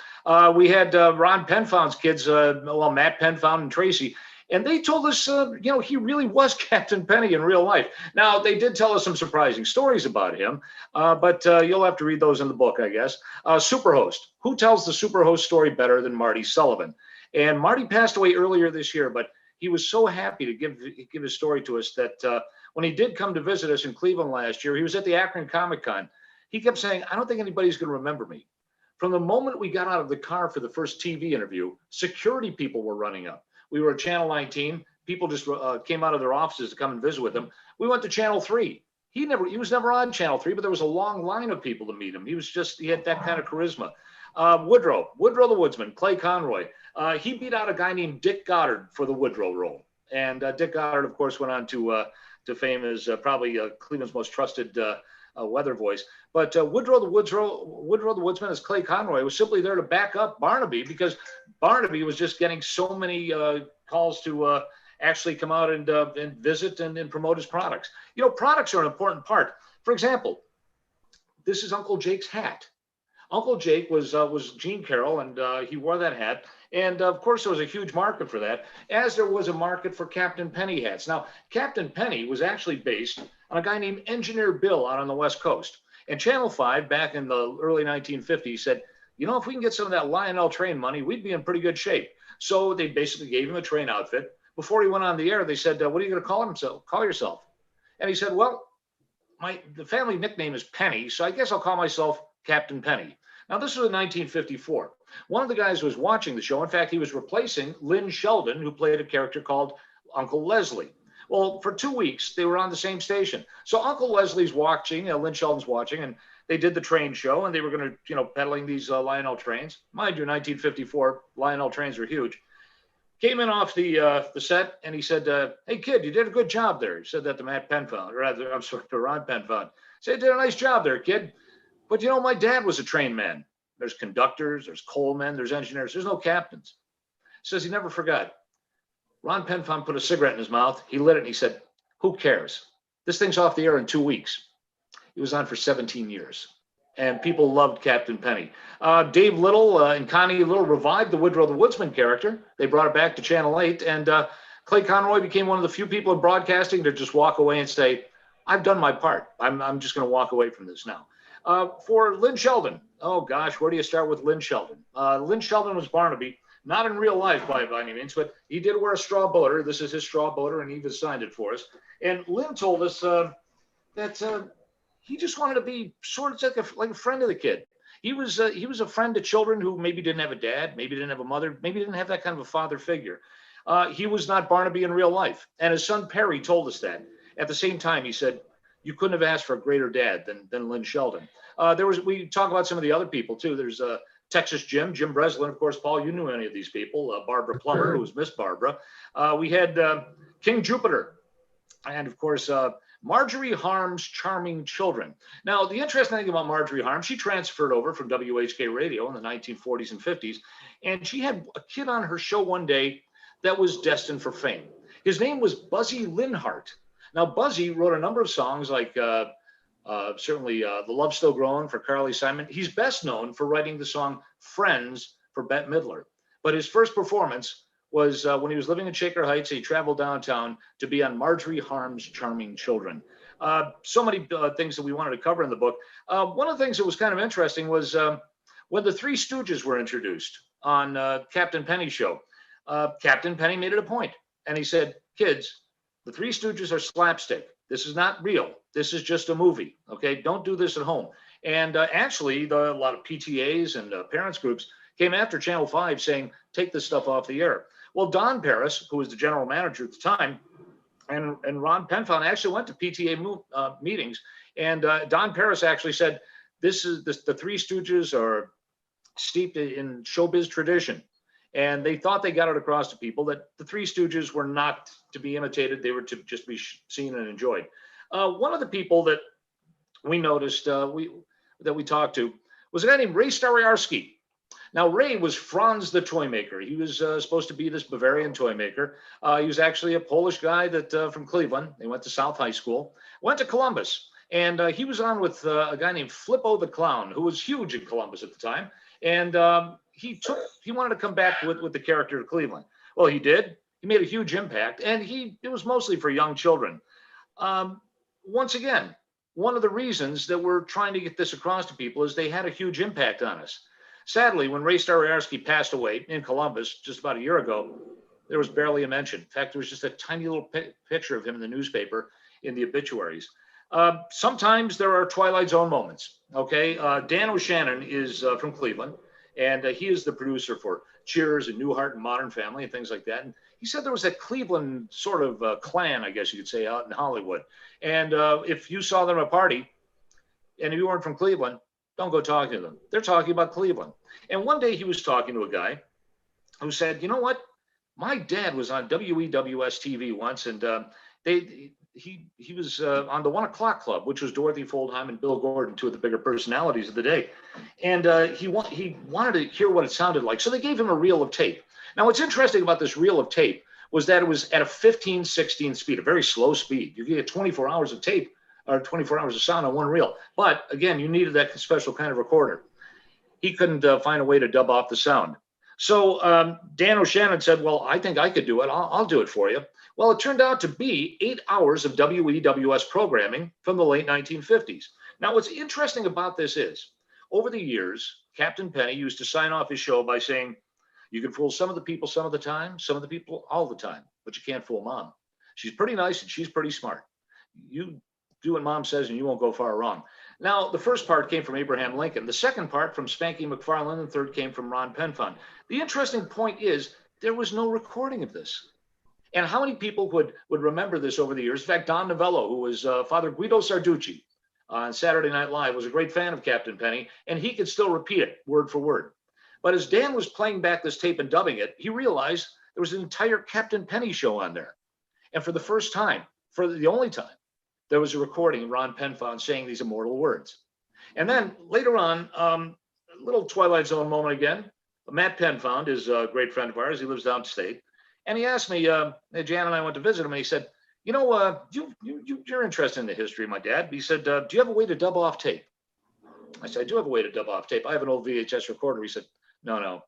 We had Ron Penfound's kids, Matt Penfound and Tracy. And they told us, he really was Captain Penny in real life. Now, they did tell us some surprising stories about him, but you'll have to read those in the book, I guess. Superhost. Who tells the Superhost story better than Marty Sullivan? And Marty passed away earlier this year, but he was so happy to give his story to us that when he did come to visit us in Cleveland last year, he was at the Akron Comic-Con. He kept saying, I don't think anybody's going to remember me. From the moment we got out of the car for the first TV interview, security people were running up. We were at Channel 19. People just came out of their offices to come and visit with him. We went to Channel 3. He was never on Channel 3, but there was a long line of people to meet him. He had that kind of charisma. Woodrow the Woodsman, Clay Conroy. He beat out a guy named Dick Goddard for the Woodrow role. And Dick Goddard, of course, went on to fame as probably Cleveland's most trusted weather voice. But Woodrow the Woodsman as Clay Conroy was simply there to back up Barnaby because Barnaby was just getting so many calls to actually come out and visit and promote his products. Products are an important part. For example, this is Uncle Jake's hat. Uncle Jake was Gene Carroll, and he wore that hat. And of course, there was a huge market for that, as there was a market for Captain Penny hats. Now, Captain Penny was actually based on a guy named Engineer Bill out on the West Coast. And Channel 5, back in the early 1950s, said, if we can get some of that Lionel train money, we'd be in pretty good shape. So they basically gave him a train outfit. Before he went on the air, they said, what are you going to call yourself? And he said, well, the family nickname is Penny, so I guess I'll call myself Captain Penny. Now, this was in 1954. One of the guys who was watching the show, in fact, he was replacing Lynn Shelton, who played a character called Uncle Leslie. Well, for 2 weeks, they were on the same station. So Uncle Leslie's watching, Lynn Shelton's watching, and they did the train show, and they were going to, pedaling these Lionel trains. Mind you, 1954, Lionel trains were huge. Came in off the set, and he said, "Hey, kid, you did a good job there." He said that to Matt Penfound, or rather, I'm sorry, to Ron Penfound. He said, "You did a nice job there, kid. But, my dad was a train man. There's conductors, there's coalmen, there's engineers. There's no captains." Says he never forgot. Ron Penfound put a cigarette in his mouth. He lit it, and he said, "Who cares? This thing's off the air in 2 weeks." He was on for 17 years, and people loved Captain Penny. Dave Little and Connie Little revived the Woodrow the Woodsman character. They brought it back to Channel 8, and Clay Conroy became one of the few people in broadcasting to just walk away and say, "I've done my part. I'm just going to walk away from this now." For Lynn Shelton, oh gosh, where do you start with Lynn Shelton? Lynn Shelton was Barnaby, not in real life by any means, but he did wear a straw boater. This is his straw boater, and he designed it for us. And Lynn told us that he just wanted to be sort of like a friend of the kid. He was a friend to children who maybe didn't have a dad, maybe didn't have a mother, maybe didn't have that kind of a father figure. He was not Barnaby in real life. And his son Perry told us that. At the same time, he said, "You couldn't have asked for a greater dad than Lynn Shelton." We talk about some of the other people too. There's Texas Jim Breslin, of course. Paul, you knew any of these people. Barbara Plummer, who was Miss Barbara. We had King Jupiter, and of course Margery Harm's Charming Children. Now, the interesting thing about Margery Harm, she transferred over from WHK Radio in the 1940s and 50s, and she had a kid on her show one day that was destined for fame. His name was Buzzy Linhart. Now, Buzzy wrote a number of songs like certainly The Love Still Growing for Carly Simon. He's best known for writing the song Friends for Bette Midler. But his first performance was when he was living in Shaker Heights. He traveled downtown to be on Margery Harm's Charming Children. So many things that we wanted to cover in the book. One of the things that was kind of interesting was when the Three Stooges were introduced on Captain Penny's show. Captain Penny made it a point, and he said, "Kids, the Three Stooges are slapstick. This is not real. This is just a movie. Okay, don't do this at home." And actually, a lot of PTAs and parents groups came after Channel 5 saying, "Take this stuff off the air." Well, Don Paris, who was the general manager at the time, and Ron Penfound actually went to PTA meetings, and Don Paris actually said, the Three Stooges are steeped in showbiz tradition. And they thought they got it across to people that the Three Stooges were not to be imitated. They were to just be seen and enjoyed. One of the people that we noticed, that we talked to, was a guy named Ray Starryarski. Now, Ray was Franz the toy maker. He was supposed to be this Bavarian toy maker. He was actually a Polish guy from Cleveland. They went to South High School, went to Columbus, and he was on with a guy named Flippo the Clown, who was huge in Columbus at the time. And he wanted to come back with the character of Cleveland. Well, he did. He made a huge impact, and it was mostly for young children. Once again, one of the reasons that we're trying to get this across to people is they had a huge impact on us. Sadly, when Ray Starryarski passed away in Columbus just about a year ago, there was barely a mention. In fact, there was just a tiny little picture of him in the newspaper in the obituaries. Sometimes there are Twilight Zone moments. Okay, Dan O'Shannon is from Cleveland, and he is the producer for Cheers and Newhart and Modern Family and things like that. And he said there was that Cleveland sort of clan, I guess you could say, out in Hollywood. And if you saw them at a party, and if you weren't from Cleveland, don't go talking to them. They're talking about Cleveland. And one day he was talking to a guy who said, "You know what? My dad was on WEWS TV once, and he was on the 1 O'Clock Club, which was Dorothy Foldheim and Bill Gordon, two of the bigger personalities of the day. And he wanted to hear what it sounded like. So they gave him a reel of tape. Now, what's interesting about this reel of tape was that it was at a 15/16 speed, a very slow speed. You get 24 hours of tape or 24 hours of sound on one reel. But again, you needed that special kind of recorder. He couldn't find a way to dub off the sound. So Dan O'Shannon said, "Well, I think I could do it. I'll do it for you." Well, it turned out to be 8 hours of WEWS programming from the late 1950s. Now, what's interesting about this is, over the years, Captain Penny used to sign off his show by saying, "You can fool some of the people some of the time, some of the people all the time, but you can't fool Mom. She's pretty nice and she's pretty smart. You do what Mom says and you won't go far wrong." Now, the first part came from Abraham Lincoln, the second part from Spanky McFarland, and the third came from Ron Penfond. The interesting point is there was no recording of this. And how many people would remember this over the years? In fact, Don Novello, who was Father Guido Sarducci on Saturday Night Live, was a great fan of Captain Penny, and he could still repeat it word for word. But as Dan was playing back this tape and dubbing it, he realized there was an entire Captain Penny show on there. And for the first time, for the only time, there was a recording of Ron Penfond saying these immortal words. And then later on, a little Twilight Zone moment again. Matt Penfond is a great friend of ours. He lives downstate. And he asked me, Jan and I went to visit him, and he said, you know, you're interested in the history of my dad. He said, do you have a way to dub off tape? I said, I do have a way to dub off tape. I have an old VHS recorder. He said, no.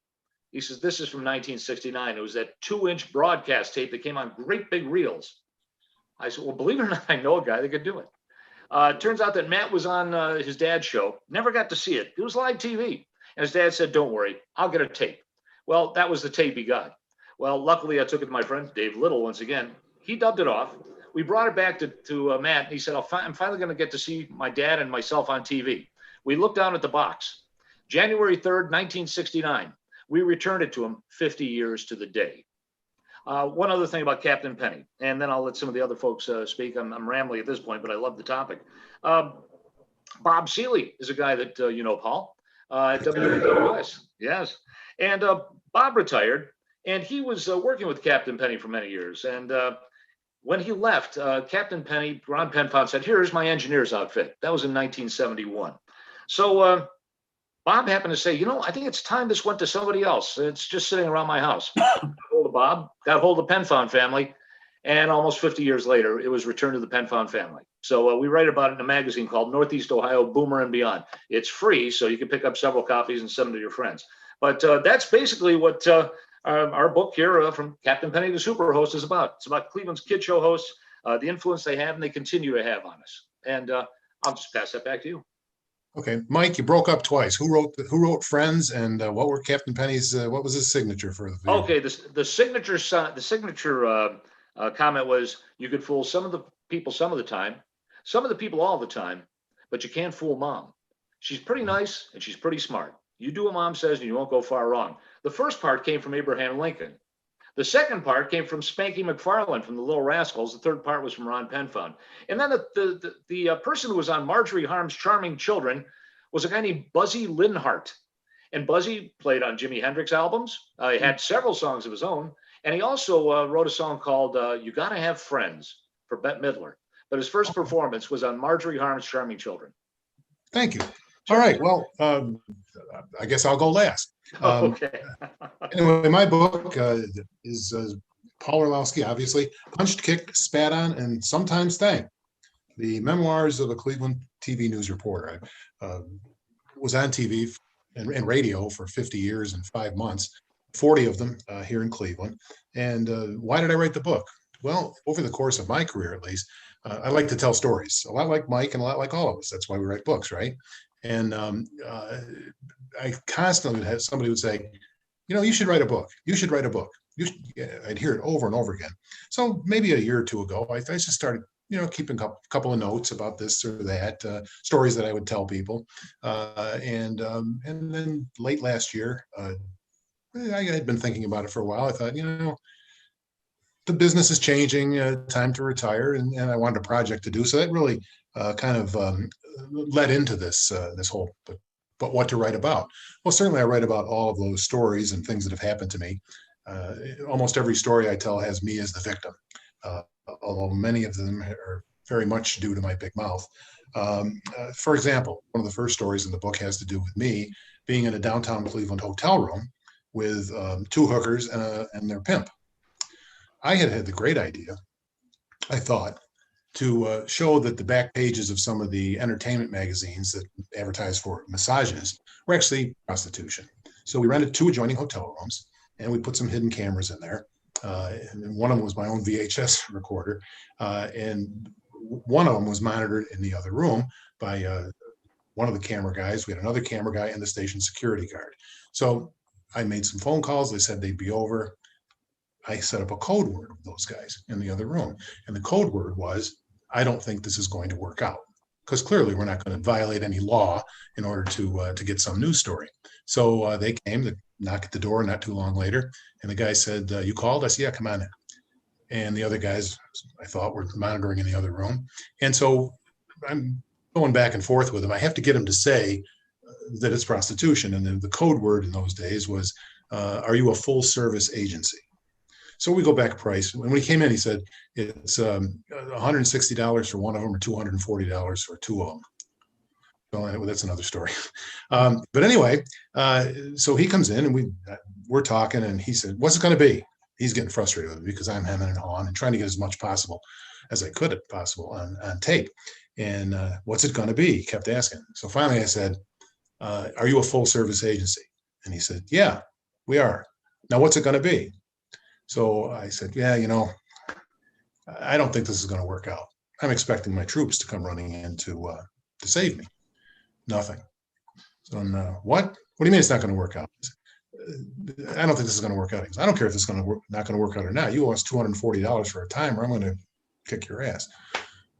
He says, this is from 1969. It was that 2-inch broadcast tape that came on great big reels. I said, well, believe it or not, I know a guy that could do it. It turns out that Matt was on his dad's show, never got to see it. It was live TV. And his dad said, don't worry, I'll get a tape. Well, that was the tape he got. Well, luckily, I took it to my friend, Dave Little, once again. He dubbed it off. We brought it back to Matt, and he said, I'm finally going to get to see my dad and myself on TV. We looked down at the box. January 3rd, 1969. We returned it to him 50 years to the day. One other thing about Captain Penny, and then I'll let some of the other folks speak. I'm rambling at this point, but I love the topic. Bob Seeley is a guy that you know, Paul, at WWS. Yes. And Bob retired, and he was working with Captain Penny for many years. And when he left, Captain Penny, Ron Penfond said, here's my engineer's outfit. That was in 1971. So Bob happened to say, you know, I think it's time this went to somebody else. It's just sitting around my house. Got hold of Bob, got hold of the Penfond family, and almost 50 years later, it was returned to the Penfond family. So we write about it in a magazine called Northeast Ohio Boomer and Beyond. It's free, so you can pick up several copies and send them to your friends. But that's basically what our book here from Captain Penny the Superhost is about. It's about Cleveland's kid show hosts, the influence they have and they continue to have on us. And I'll just pass that back to you. Okay, Mike, you broke up twice. Who wrote Friends, and what were Captain Penny's? What was his signature for the video? Okay, the signature comment was, you could fool some of the people some of the time, some of the people all the time, but you can't fool Mom. She's pretty nice and she's pretty smart. You do what Mom says and you won't go far wrong. The first part came from Abraham Lincoln. The second part came from Spanky McFarland from the Little Rascals. The third part was from Ron Penfond. And then the person who was on Margery Hart's Charming Children was a guy named Buzzy Linhart. And Buzzy played on Jimi Hendrix albums. He had several songs of his own. And he also wrote a song called You Gotta Have Friends for Bette Midler. But his first performance was on Margery Hart's Charming Children. Thank you. All right. Well, I guess I'll go last. Okay. Anyway, my book is Paul Orlowski, obviously, Punched, Kicked, Spat On, and Sometimes Thanked. The memoirs of a Cleveland TV news reporter. I was on TV and radio for 50 years and 5 months, 40 of them here in Cleveland. And why did I write the book? Well, over the course of my career, at least, I like to tell stories, a lot like Mike and a lot like all of us. That's why we write books, right? And I constantly had somebody would say, you know, you should write a book. You should write a book. I'd hear it over and over again. So maybe a year or two ago, I just started, you know, keeping a couple of notes about this or that, stories that I would tell people. And then late last year, I had been thinking about it for a while. I thought, you know, the business is changing, time to retire, and I wanted a project to do. So that really kind of led into this whole, but what to write about? Well, certainly I write about all of those stories and things that have happened to me. Almost every story I tell has me as the victim, although many of them are very much due to my big mouth. For example, one of the first stories in the book has to do with me being in a downtown Cleveland hotel room with 2 hookers and their pimp. I had the great idea, I thought, to show that the back pages of some of the entertainment magazines that advertise for massages were actually prostitution. So we rented 2 adjoining hotel rooms, and we put some hidden cameras in there. And one of them was my own VHS recorder, and one of them was monitored in the other room by one of the camera guys. We had another camera guy and the station security guard. So I made some phone calls. They said they'd be over. I set up a code word with those guys in the other room. And the code word was, I don't think this is going to work out. because clearly we're not going to violate any law in order to get some news story. So they came to knock at the door not too long later, and the guy said, "You called?" I said, "Yeah, come on in." And the other guys, I thought, were monitoring in the other room. And so I'm going back and forth with him. I have to get him to say that it's prostitution. And then the code word in those days was, "Are you a full service agency?" So we go back price. And when he came in, he said, "It's $160 for one of them or $240 for two of them." So that's another story. But anyway, so he comes in and we're talking, and he said, "What's it going to be?" He's getting frustrated with me because I'm hemming and hawing and trying to get as much possible as I could possible on tape. And what's it going to be? He kept asking. So finally I said, "Are you a full service agency?" And he said, "Yeah, we are." "Now, what's it going to be?" So I said, "Yeah, I don't think this is going to work out. I'm expecting my troops to come running in to save me." Nothing. So what? What do you mean it's not going to work out? "I don't think this is going to work out." He goes, "I don't care if this is not going to work out or not. You owe us $240 for a time, or I'm going to kick your ass."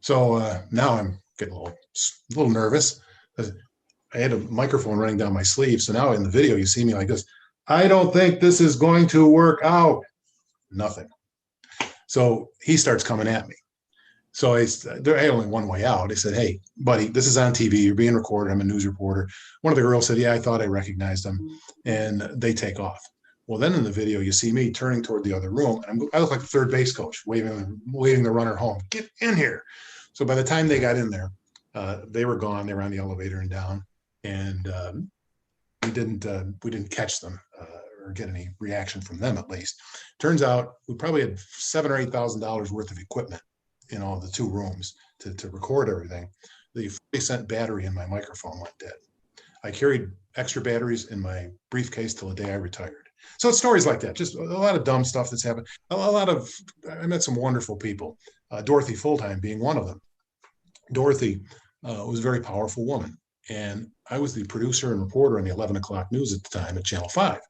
So now I'm getting a little nervous. I had a microphone running down my sleeve. So now in the video, you see me like this. "I don't think this is going to work out." Nothing. So he starts coming at me. So I had only one way out. I said, "Hey, buddy, this is on TV. You're being recorded. I'm a news reporter." One of the girls said, "Yeah, I thought I recognized him." And they take off. Well, then in the video, you see me turning toward the other room. And I look like the third base coach, waving the runner home. "Get in here." So by the time they got in there, they were gone. They were on the elevator and down. And we didn't catch them or get any reaction from them, at least. Turns out we probably had $7,000 or $8,000 worth of equipment in all the two rooms to record everything. The 40-cent battery in my microphone went dead. I carried extra batteries in my briefcase till the day I retired. So it's stories like that, just a lot of dumb stuff that's happened. I met some wonderful people, Dorothy Fulltime being one of them. Dorothy was a very powerful woman. And I was the producer and reporter on the 11 o'clock news at the time at Channel 5.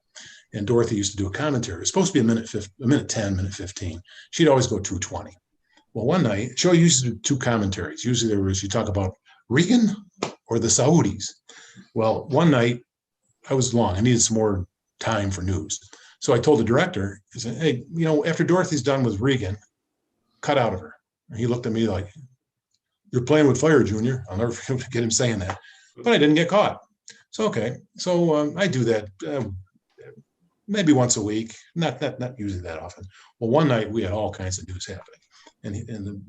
And Dorothy used to do a commentary. It was supposed to be a minute 10, minute 15. She'd always go 2:20. Well, one night, she used to do two commentaries. Usually you talk about Reagan or the Saudis. Well, one night I was long. I needed some more time for news. So I told the director, I said, "Hey, after Dorothy's done with Reagan, cut out of her." And he looked at me like, "You're playing with fire, Junior." I'll never forget him saying that. But I didn't get caught. So, okay. So I do that maybe once a week, not usually that often. Well, one night we had all kinds of news happening. And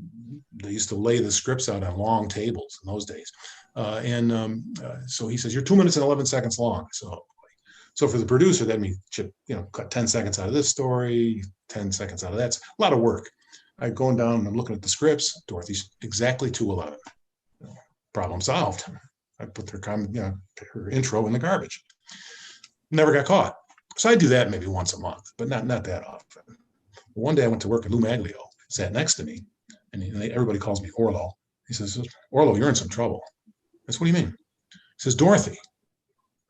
they used to lay the scripts out on long tables in those days. So he says, "You're 2 minutes and 11 seconds long." So for the producer, that means, cut 10 seconds out of this story, 10 seconds out of that. It's a lot of work. I'm going down and I'm looking at the scripts. Dorothy's exactly 2:11. Problem solved. I put her intro in the garbage. Never got caught. So I do that maybe once a month, but not that often. One day I went to work, and Lou Maglio sat next to me, and everybody calls me Orlo. He says, "Orlo, you're in some trouble." I said, "What do you mean?" He says, "Dorothy."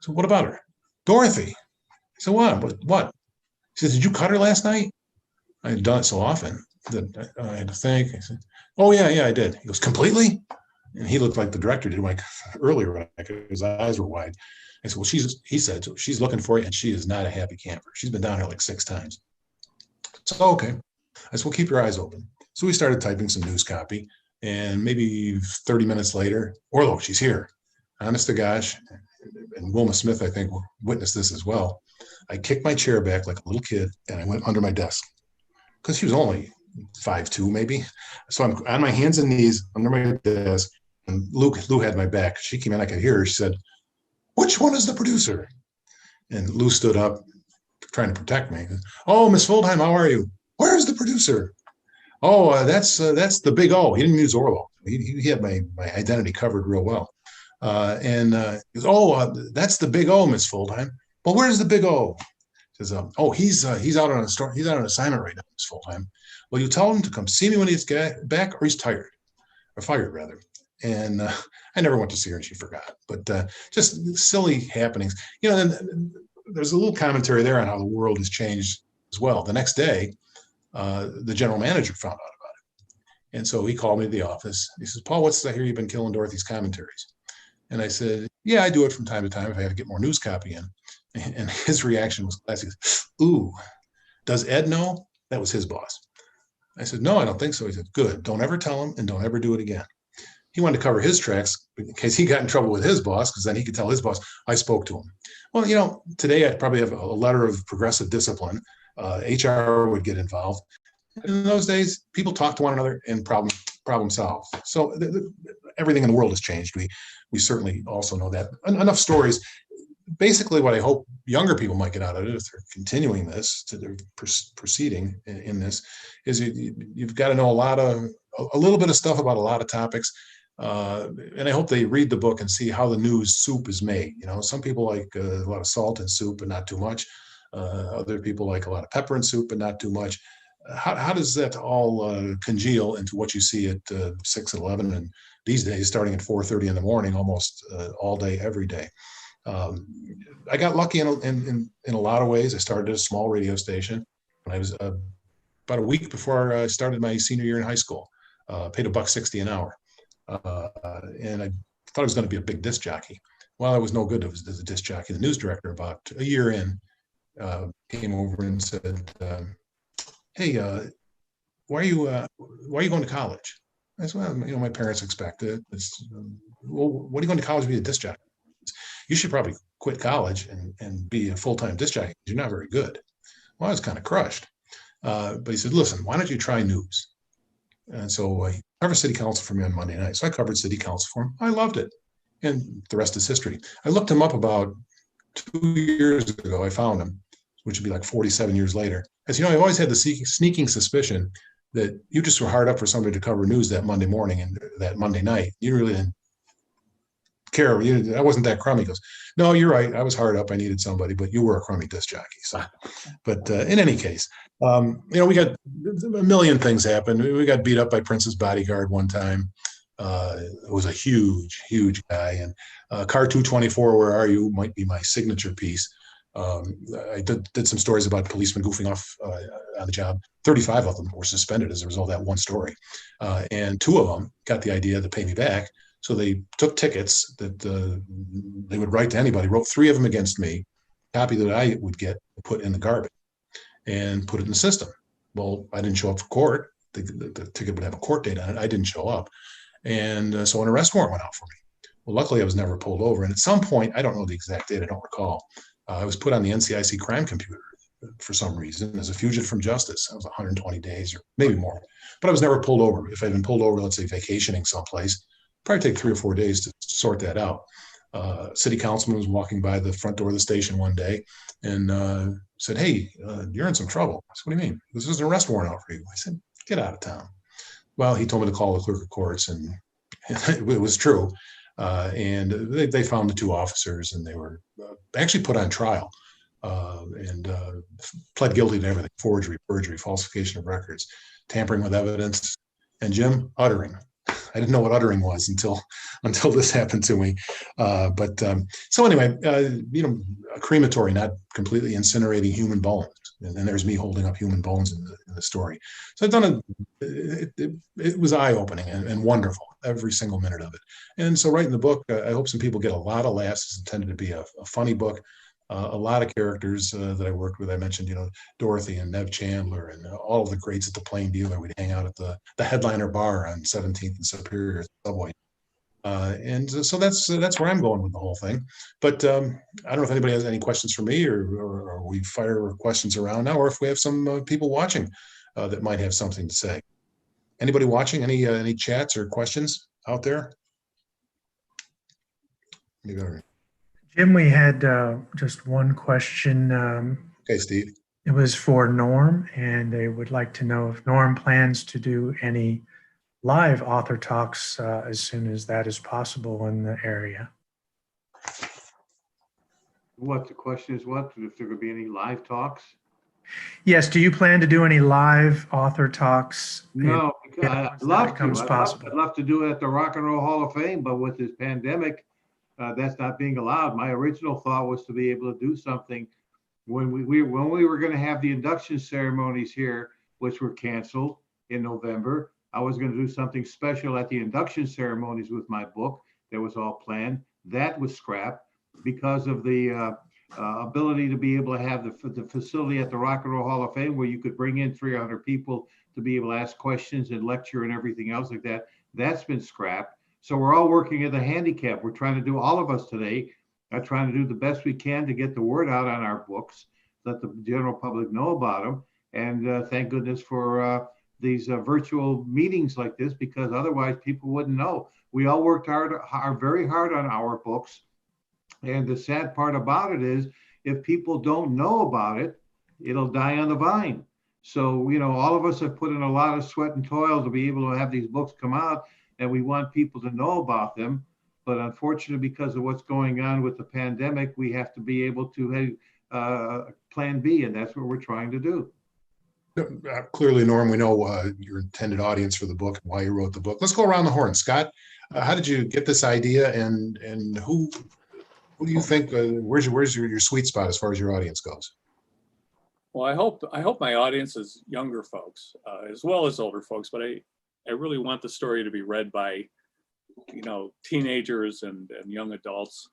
So what about her? "Dorothy." I said, What? He says, "Did you cut her last night?" I had done it so often that I had to think. I said, "Oh, yeah, I did." He goes, "Completely?" And he looked like the director did like earlier. His eyes were wide. I said, "Well, he said, she's looking for you, and she is not a happy camper. She's been down here like 6 times. So, okay. I said, "Well, keep your eyes open." So we started typing some news copy, and maybe 30 minutes later, "Orlo, she's here." Honest to gosh, and Wilma Smith, I think, witnessed this as well. I kicked my chair back like a little kid, and I went under my desk because she was only 5'2", maybe. So I'm on my hands and knees under my desk, and Lou had my back. She came in, I could hear her. She said, "Which one is the producer?" And Lou stood up, trying to protect me. "Oh, Miss Fuldheim, how are you?" "Where's the producer?" "Oh, that's the big O." He didn't use Orlo. He had my identity covered real well. He goes, "Oh, that's the big O, Miss Fuldheim." "Well, where's the big O?" He says, "Oh, he's out on he's out on assignment right now, Miss Fuldheim." "Well, you tell him to come see me when he gets back, or he's tired, or fired rather." And I never went to see her, and she forgot. But just silly happenings. And there's a little commentary there on how the world has changed as well. The next day, the general manager found out about it, And so he called me to the office. He says, Paul, I hear you've been killing Dorothy's commentaries. And I said, yeah, I do it from time to time if I have to get more news copy in. And his reaction was classic. Ooh, does Ed know? That was his boss. I said, no, I don't think so. He said, good. Don't ever tell him and don't ever do it again. He wanted to cover his tracks in case he got in trouble with his boss, because then he could tell his boss, I spoke to him. Well, today I'd probably have a letter of progressive discipline. HR would get involved. In those days, people talk to one another and problem solved. So everything in the world has changed. We certainly also know that. Enough stories. Basically, what I hope younger people might get out of it, if they're continuing this, to their proceeding in this, is you've got to know a little bit of stuff about a lot of topics. And I hope they read the book and see how the news soup is made. Some people like a lot of salt in soup, but not too much. Other people like a lot of pepper in soup, but not too much. How does that all congeal into what you see at 6 and 11, and these days starting at 4:30 in the morning, almost all day, every day? I got lucky in a lot of ways. I started at a small radio station when I was about a week before I started my senior year in high school. Paid $1.60 an hour, and I thought I was going to be a big disc jockey. Well, I was no good as a disc jockey. The news director, about a year in, came over and said, "Hey, why are you going to college?" I said, "Well, my parents expect it." Well, what are you going to college to be a disc jockey? You should probably quit college and be a full-time disc jockey. You're not very good. Well, I was kind of crushed. But he said, listen, why don't you try news? And so I covered city council for me on Monday night. So I covered city council for him. I loved it. And the rest is history. I looked him up about 2 years ago. I found him, which would be like 47 years later. I said, I've always had the sneaking suspicion that you just were hard up for somebody to cover news that Monday morning and that Monday night. You really didn't care. I wasn't that crummy. He goes, no, you're right. I was hard up. I needed somebody, but you were a crummy disc jockey. So, but in any case, we got a million things happen. We got beat up by Prince's bodyguard one time. It was a huge, huge guy. And Car 224, Where Are You? Might be my signature piece. I did some stories about policemen goofing off on the job. 35 of them were suspended as a result of that one story. And 2 of them got the idea to pay me back. So they took tickets that they would write to anybody, wrote 3 of them against me, copy that I would get put in the garbage and put it in the system. Well, I didn't show up for court. The ticket would have a court date on it. I didn't show up. And so an arrest warrant went out for me. Well, luckily I was never pulled over. And at some point, I don't know the exact date, I don't recall, I was put on the NCIC crime computer for some reason as a fugitive from justice. That was 120 days or maybe more. But I was never pulled over. If I'd been pulled over, let's say vacationing someplace, probably take 3 or 4 days to sort that out. City councilman was walking by the front door of the station one day and said, hey, you're in some trouble. I said, what do you mean? This is an arrest warrant out for you. I said, get out of town. Well, he told me to call the clerk of courts, and it was true. And they found the 2 officers, and they were actually put on trial and pled guilty to everything: forgery, perjury, falsification of records, tampering with evidence, and Jim, uttering. I didn't know what uttering was until this happened to me. So anyway, a crematory, not completely incinerating human bones. And there's me holding up human bones in the story. So I've done it was eye-opening and wonderful, every single minute of it. And so writing the book, I hope some people get a lot of laughs. It's intended to be a funny book. A lot of characters that I worked with. I mentioned, Dorothy and Nev Chandler and all of the greats at the Plain Dealer. We'd hang out at the Headliner Bar on 17th and Superior Subway. And so that's where I'm going with the whole thing. But I don't know if anybody has any questions for me, or we fire questions around now, or if we have some people watching that might have something to say. Anybody watching? Any chats or questions out there? Jim, we had just one question. Okay, Steve. It was for Norm, and they would like to know if Norm plans to do any live author talks as soon as that is possible in the area. What the question is? What if there could be any live talks? Yes. Do you plan to do any live author talks? No, I'd love to. Possible. I'd love to do it at the Rock and Roll Hall of Fame, but with this pandemic, that's not being allowed. My original thought was to be able to do something when we were going to have the induction ceremonies here, which were canceled in November. I was going to do something special at the induction ceremonies with my book. That was all planned. That was scrapped because of the ability to be able to have the facility at the Rock and Roll Hall of Fame where you could bring in 300 people to be able to ask questions and lecture and everything else like that. That's been scrapped. So we're all working at a handicap. We're trying to do, all of us today are trying to do the best we can to get the word out on our books, let the general public know about them. And thank goodness for these virtual meetings like this, because otherwise people wouldn't know. We all worked very hard on our books. And the sad part about it is, if people don't know about it, it'll die on the vine. So, you know, all of us have put in a lot of sweat and toil to be able to have these books come out, and we want people to know about them. But unfortunately, because of what's going on with the pandemic, we have to be able to have plan B, and that's what we're trying to do. Clearly, Norm, we know your intended audience for the book and why you wrote the book. Let's go around the horn. Scott, how did you get this idea, and who do you think, where's your sweet spot as far as your audience goes? Well, I hope my audience is younger folks as well as older folks, but I really want the story to be read by, you know, teenagers and young adults.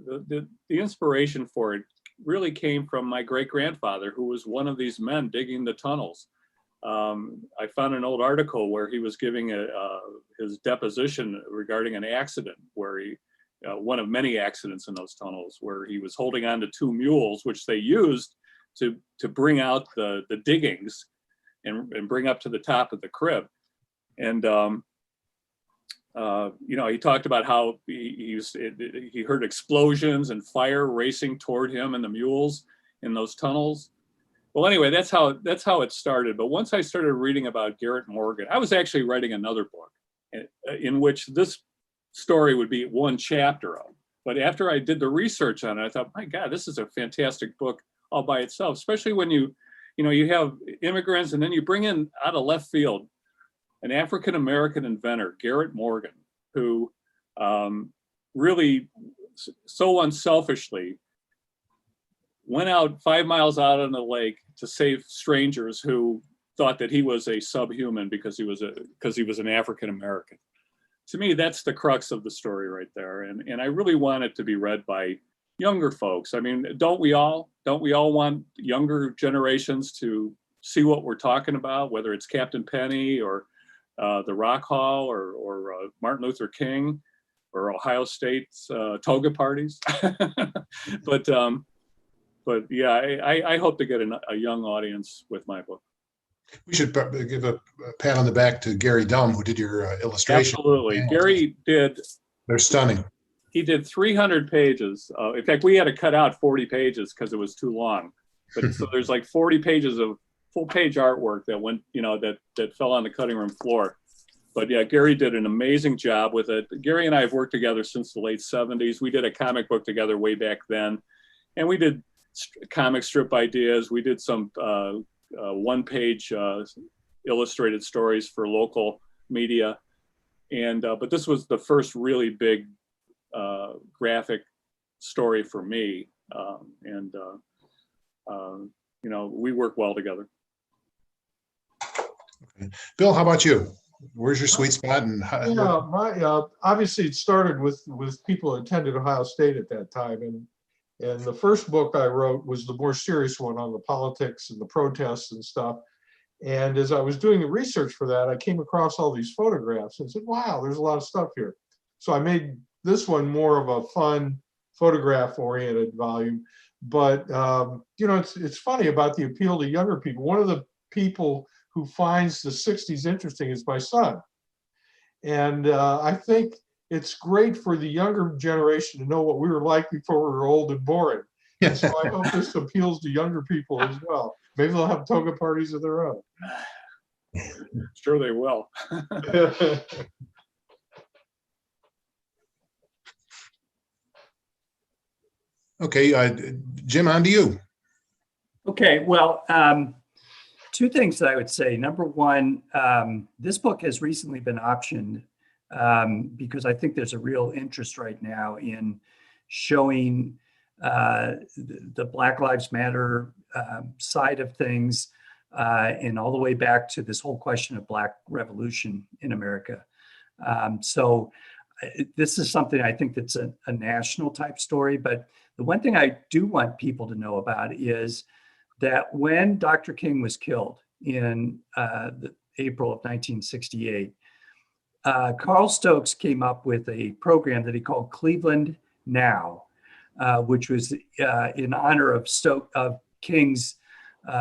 The inspiration for it really came from my great-grandfather, who was one of these men digging the tunnels. I found an old article where he was giving his deposition regarding an accident where he, one of many accidents in those tunnels, where he was holding on to two mules, which they used to bring out the diggings and bring up to the top of the crib. And you know, he talked about how he heard explosions and fire racing toward him and the mules in those tunnels. Well, anyway, that's how it started. But once I started reading about Garrett Morgan, I was actually writing another book in which this story would be one chapter of. But after I did the research on it, I thought, my God, this is a fantastic book all by itself, especially when you have immigrants, and then you bring in out of left field an African-American inventor, Garrett Morgan, who really so unselfishly went out 5 miles out on the lake to save strangers who thought that he was a subhuman because he was an African-American. To me, that's the crux of the story right there. And I really want it to be read by younger folks. I mean, don't we all want younger generations to see what we're talking about, whether it's Captain Penny or the Rock Hall or Martin Luther King or Ohio State's toga parties. But yeah, I hope to get a young audience with my book. We should give a pat on the back to Gary Dumm, who did your illustration. Absolutely. Gary did. They're stunning. He did 300 pages. In fact, we had to cut out 40 pages because it was too long. But so there's like 40 pages of full page artwork that went, you know, that fell on the cutting room floor. But yeah, Gary did an amazing job with it. Gary and I have worked together since the late 70s. We did a comic book together way back then. And we did comic strip ideas. We did some one-page illustrated stories for local media. And but this was the first really big graphic story for me. You know, we work well together. Okay. Bill, how about you? Where's your sweet spot? And obviously it started with people who attended Ohio State at that time, and the first book I wrote was the more serious one on the politics and the protests and stuff. And as I was doing the research for that, I came across all these photographs and said, wow, there's a lot of stuff here. So I made this one more of a fun photograph-oriented volume. But you know, it's funny about the appeal to younger people. One of the people who finds the 60s interesting is my son. And I think it's great for the younger generation to know what we were like before we were old and boring. And so I hope this appeals to younger people as well. Maybe they'll have toga parties of their own. Sure they will. Okay, Jim, on to you. Okay, well, two things that I would say. Number one, this book has recently been optioned because I think there's a real interest right now in showing the Black Lives Matter side of things and all the way back to this whole question of Black Revolution in America. So this is something I think that's a national type story. But the one thing I do want people to know about is that when Dr. King was killed in April of 1968, Carl Stokes came up with a program that he called Cleveland Now, which was in honor of King's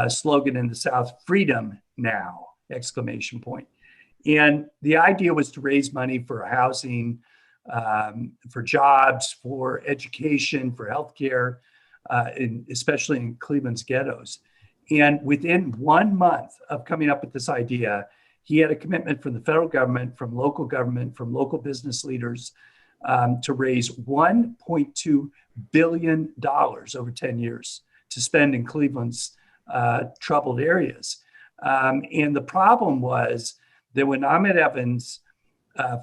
slogan in the South, "Freedom Now!" exclamation point. And the idea was to raise money for housing, for jobs, for education, for healthcare, especially in Cleveland's ghettos. And within 1 month of coming up with this idea, he had a commitment from the federal government, from local business leaders, to raise $1.2 billion over 10 years to spend in Cleveland's troubled areas. And the problem was that when Ahmed Evans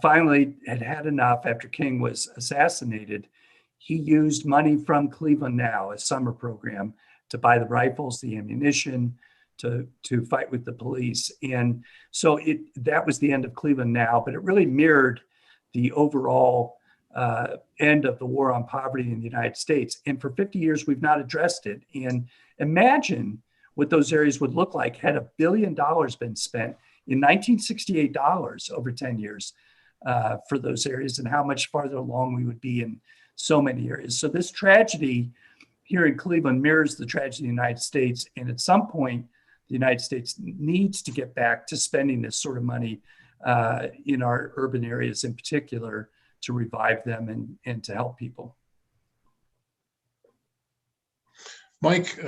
finally had enough after King was assassinated, he used money from Cleveland Now, a summer program, to buy the rifles, the ammunition, to fight with the police. And so that was the end of Cleveland Now, but it really mirrored the overall end of the war on poverty in the United States. And for 50 years, we've not addressed it. And imagine what those areas would look like had $1 billion been spent in 1968 dollars over 10 years for those areas, and how much farther along we would be in so many areas. So this tragedy here in Cleveland mirrors the tragedy in the United States. And at some point, the United States needs to get back to spending this sort of money in our urban areas in particular to revive them and to help people. Mike,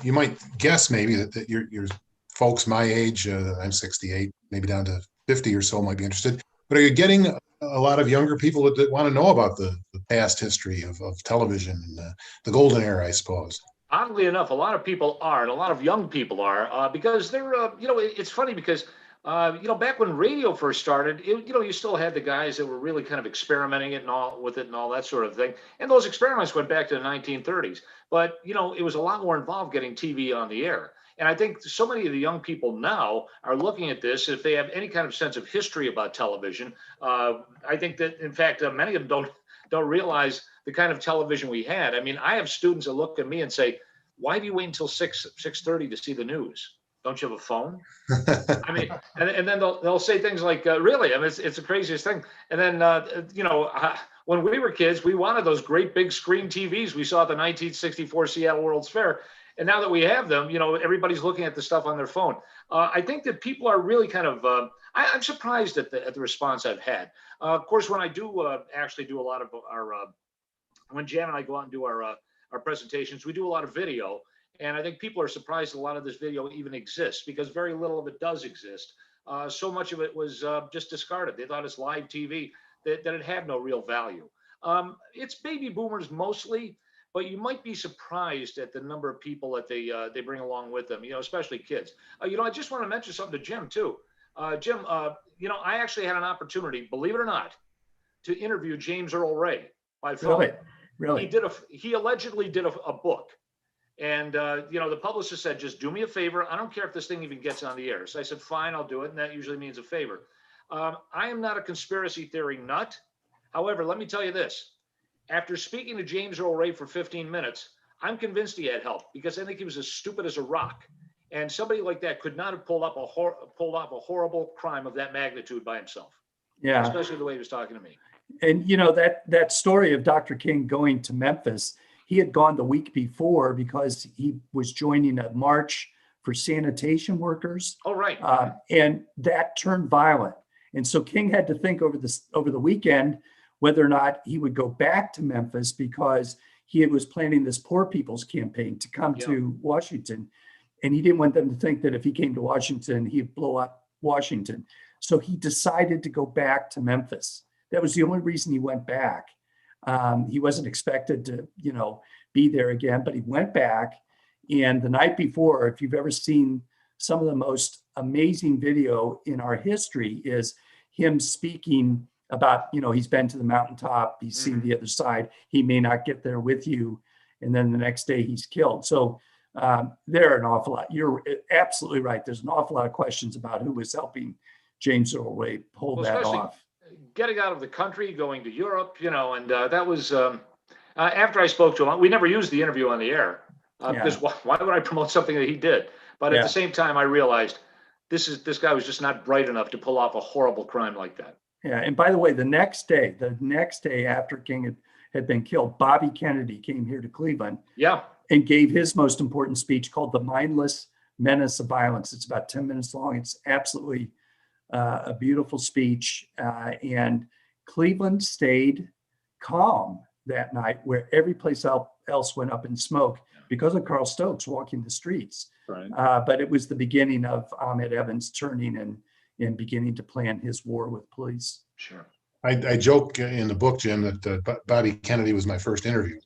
you might guess maybe that your folks my age, I'm 68, maybe down to 50 or so, might be interested. But are you getting a lot of younger people that want to know about the past history of television and the golden era, I suppose? Oddly enough, a lot of people are, and a lot of young people are, because they're, it's funny because, back when radio first started, you still had the guys that were really kind of experimenting and all that sort of thing. And those experiments went back to the 1930s. But, it was a lot more involved getting TV on the air. And I think so many of the young people now are looking at this. If they have any kind of sense of history about television, I think that, in fact, many of them don't realize the kind of television we had. I mean, I have students that look at me and say, "Why do you wait until 6:30 to see the news? Don't you have a phone?" I mean, and then they'll say things like, "Really?" I mean, it's the craziest thing. And then, when we were kids, we wanted those great big screen TVs we saw at the 1964 Seattle World's Fair. And now that we have them, everybody's looking at the stuff on their phone. I think that people are really kind of, I'm surprised at the response I've had. Of course, when I do actually do a lot of our, when Jan and I go out and do our presentations, we do a lot of video. And I think people are surprised a lot of this video even exists, because very little of it does exist. So much of it was just discarded. They thought it's live TV, that it had no real value. It's baby boomers mostly, but you might be surprised at the number of people that they bring along with them, especially kids. I just want to mention something to Jim too. Jim, I actually had an opportunity, believe it or not, to interview James Earl Ray by phone. Really? He allegedly did a book. And, the publicist said, "Just do me a favor. I don't care if this thing even gets on the air." So I said, "Fine, I'll do it." And that usually means a favor. I am not a conspiracy theory nut. However, let me tell you this. After speaking to James Earl Ray for 15 minutes, I'm convinced he had help, because I think he was as stupid as a rock. And somebody like that could not have pulled off a horrible crime of that magnitude by himself. Yeah. Especially the way he was talking to me. And, that story of Dr. King going to Memphis, he had gone the week before because he was joining a march for sanitation workers. Oh, right. And that turned violent. And so King had to think over the weekend whether or not he would go back to Memphis, because he was planning this poor people's campaign to come to Washington. And he didn't want them to think that if he came to Washington, he'd blow up Washington. So he decided to go back to Memphis. That was the only reason he went back. He wasn't expected to, be there again, but he went back. And the night before, if you've ever seen some of the most amazing video in our history, is him speaking about, he's been to the mountaintop, he's seen the other side, he may not get there with you. And then the next day he's killed. So There are an awful lot. You're absolutely right. There's an awful lot of questions about who was helping James Earl Ray pull that off. Getting out of the country, going to Europe, and that was after I spoke to him. We never used the interview on the air because why would I promote something that he did? But at the same time, I realized this guy was just not bright enough to pull off a horrible crime like that. Yeah, and by the way, the next day after King had been killed, Bobby Kennedy came here to Cleveland. Yeah. And gave his most important speech called "The Mindless Menace of Violence." It's about 10 minutes long. It's absolutely a beautiful speech. And Cleveland stayed calm that night, where every place else went up in smoke because of Carl Stokes walking the streets. Right. But it was the beginning of Ahmed Evans turning and beginning to plan his war with police. Sure. I joke in the book, Jim, that Bobby Kennedy was my first interview.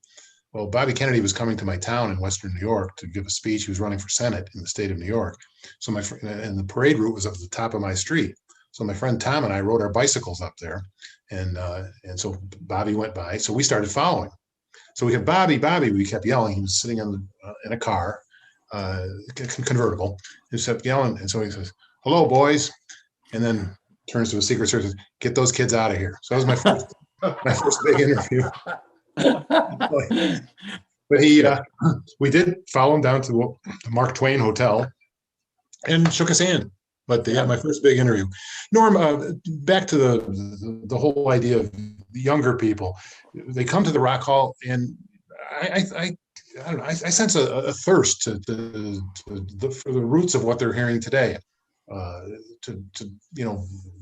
Well, Bobby Kennedy was coming to my town in Western New York to give a speech. He was running for Senate in the state of New York. So and the parade route was up at the top of my street. So my friend Tom and I rode our bicycles up there. And so Bobby went by. So we started following. So we had Bobby. We kept yelling. He was sitting in a car, convertible. He kept yelling. And so he says, "Hello, boys." And then turns to a Secret Service, "Get those kids out of here." So that was my first big interview. But we did follow him down to the Mark Twain Hotel and shook his hand. But my first big interview. Norm, back to the whole idea of younger people. They come to the Rock Hall, and I don't know. I sense a thirst for the roots of what they're hearing today. Who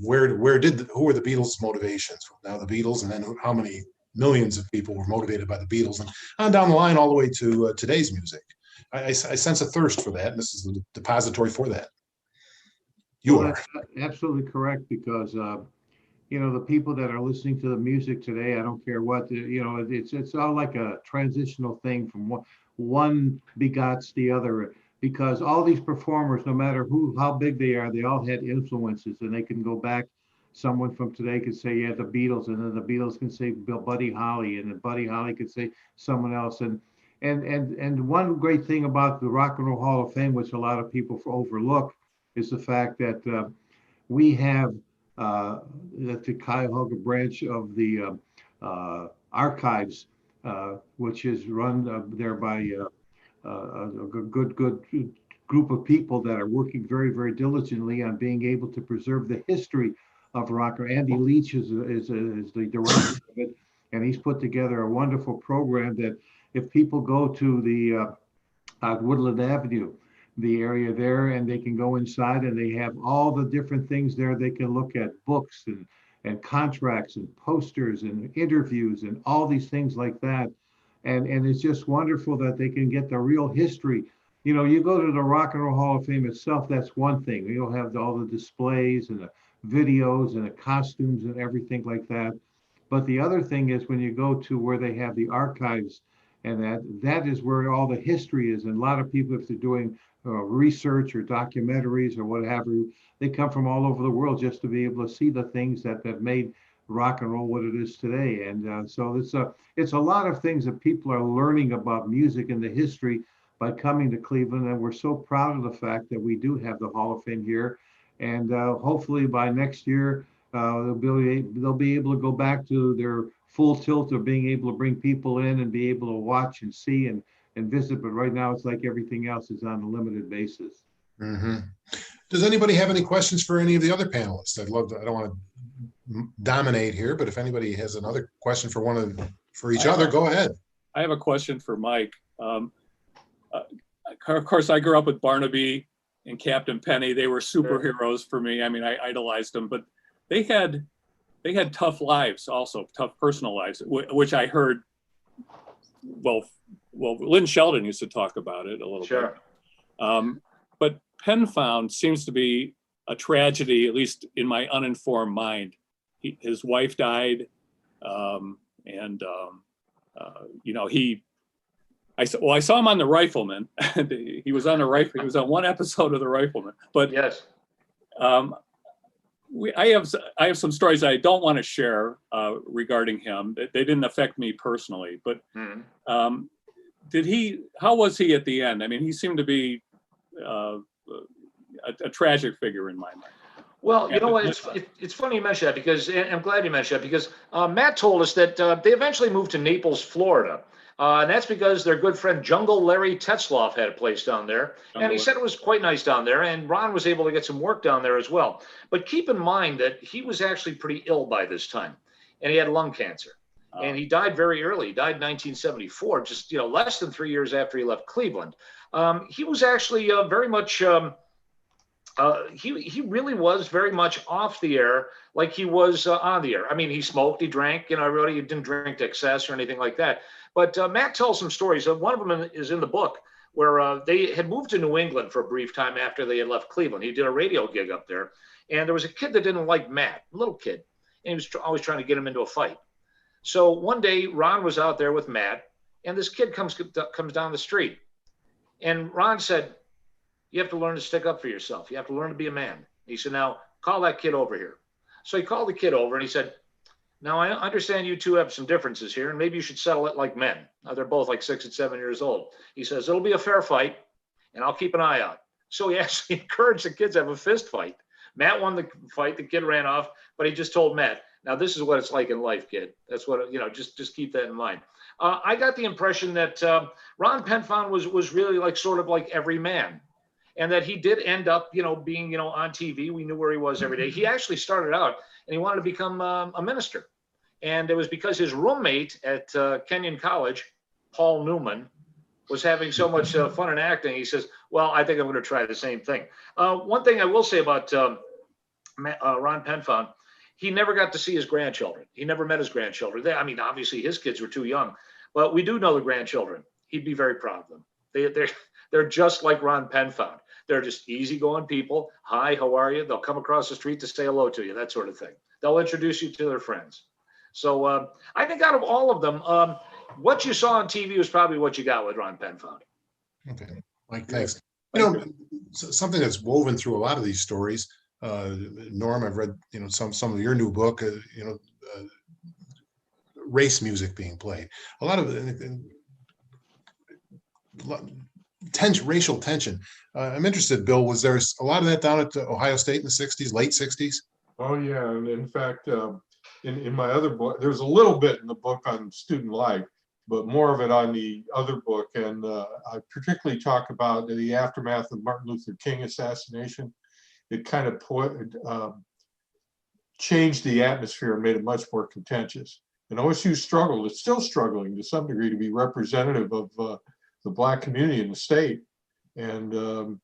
were the Beatles' motivations? Now the Beatles, and then how many millions of people were motivated by the Beatles, and on down the line all the way to today's music. I sense a thirst for that, and this is the depository for that. That's absolutely correct, because the people that are listening to the music today, I don't care what, it's all like a transitional thing from one begots the other, because all these performers, no matter how big they are, they all had influences, and they can go back. Someone from today could say, the Beatles, and then the Beatles can say Buddy Holly, and then Buddy Holly could say someone else. And one great thing about the Rock and Roll Hall of Fame, which a lot of people overlook, is the fact that we have the Cuyahoga branch of the archives, which is run there by a good group of people that are working very, very diligently on being able to preserve the history of rock. Andy Leach is the director of it, and he's put together a wonderful program that if people go to the Woodland Avenue, the area there, and they can go inside, and they have all the different things there. They can look at books and contracts and posters and interviews and all these things like that. And it's just wonderful that they can get the real history. You go to the Rock and Roll Hall of Fame itself, that's one thing. You'll have all the displays and the videos and the costumes and everything like that. But the other thing is when you go to where they have the archives, and that is where all the history is. And a lot of people, if they're doing research or documentaries or whatever, they come from all over the world just to be able to see the things that made rock and roll what it is today. And so it's a lot of things that people are learning about music and the history by coming to Cleveland. And we're so proud of the fact that we do have the Hall of Fame here. And hopefully by next year, they'll be able to go back to their full tilt of being able to bring people in and be able to watch and see and visit. But right now, it's like everything else is on a limited basis. Mm-hmm. Does anybody have any questions for any of the other panelists? I don't want to dominate here, but if anybody has another question for each other, go ahead. I have a question for Mike. Of course, I grew up with Barnaby and Captain Penny. They were superheroes for me. I mean, I idolized them, but they had tough lives also, tough personal lives, which I heard, well, Lynn Shelton used to talk about it a little bit. But Penn Found seems to be a tragedy, at least in my uninformed mind. His wife died, I saw him on The Rifleman. He was on one episode of The Rifleman. But yes, I have some stories I don't want to share regarding him. They didn't affect me personally, but how was he at the end? I mean, he seemed to be a tragic figure in my mind. Well, you know what? It's funny you mention that because, and I'm glad you mentioned that because Matt told us that they eventually moved to Naples, Florida. And that's because their good friend Jungle Larry Tetzloff had a place down there. And he said it was quite nice down there. And Ron was able to get some work down there as well. But keep in mind that he was actually pretty ill by this time. And he had lung cancer. And he died very early. He died in 1974, just less than 3 years after he left Cleveland. He was actually very much... he really was very much off the air like he was on the air. I mean, he smoked, he drank, everybody didn't drink to excess or anything like that. But Matt tells some stories. One of them is in the book where they had moved to New England for a brief time after they had left Cleveland. He did a radio gig up there. And there was a kid that didn't like Matt, a little kid. And he was always trying to get him into a fight. So one day, Ron was out there with Matt, and this kid comes down the street. And Ron said, "You have to learn to stick up for yourself. You have to learn to be a man." He said, "Now call that kid over here." So he called the kid over and he said, "Now I understand you two have some differences here and maybe you should settle it like men." Now they're both like 6 and 7 years old. He says, "It'll be a fair fight and I'll keep an eye out." So he actually encouraged the kids to have a fist fight. Matt won the fight. The kid ran off, but he just told Matt, "Now this is what it's like in life, kid. That's what, just keep that in mind." I got the impression that Ron Penfound was really like sort of like every man. And that he did end up, being, on TV. We knew where he was every day. He actually started out and he wanted to become a minister. And it was because his roommate at Kenyon College, Paul Newman, was having so much fun in acting. He says, "Well, I think I'm going to try the same thing." One thing I will say about Ron Penfound, he never got to see his grandchildren. He never met his grandchildren. Obviously his kids were too young, but we do know the grandchildren. He'd be very proud of them. They're just like Ron Penfound. They're just easygoing people. "Hi, how are you?" They'll come across the street to say hello to you, that sort of thing. They'll introduce you to their friends. So I think out of all of them, what you saw on TV was probably what you got with Ron Penfound. Okay, Mike, thanks. Something that's woven through a lot of these stories, Norm, I've read, some of your new book, race music being played. A lot of racial tension. I'm interested, Bill, was there a lot of that down at Ohio State in the 60s, late 60s? Oh, yeah. And in fact, in my other book, there's a little bit in the book on student life, but more of it on the other book. And I particularly talk about the aftermath of Martin Luther King assassination. It kind of changed the atmosphere and made it much more contentious. And OSU struggled, it's still struggling to some degree to be representative of the Black community in the state. And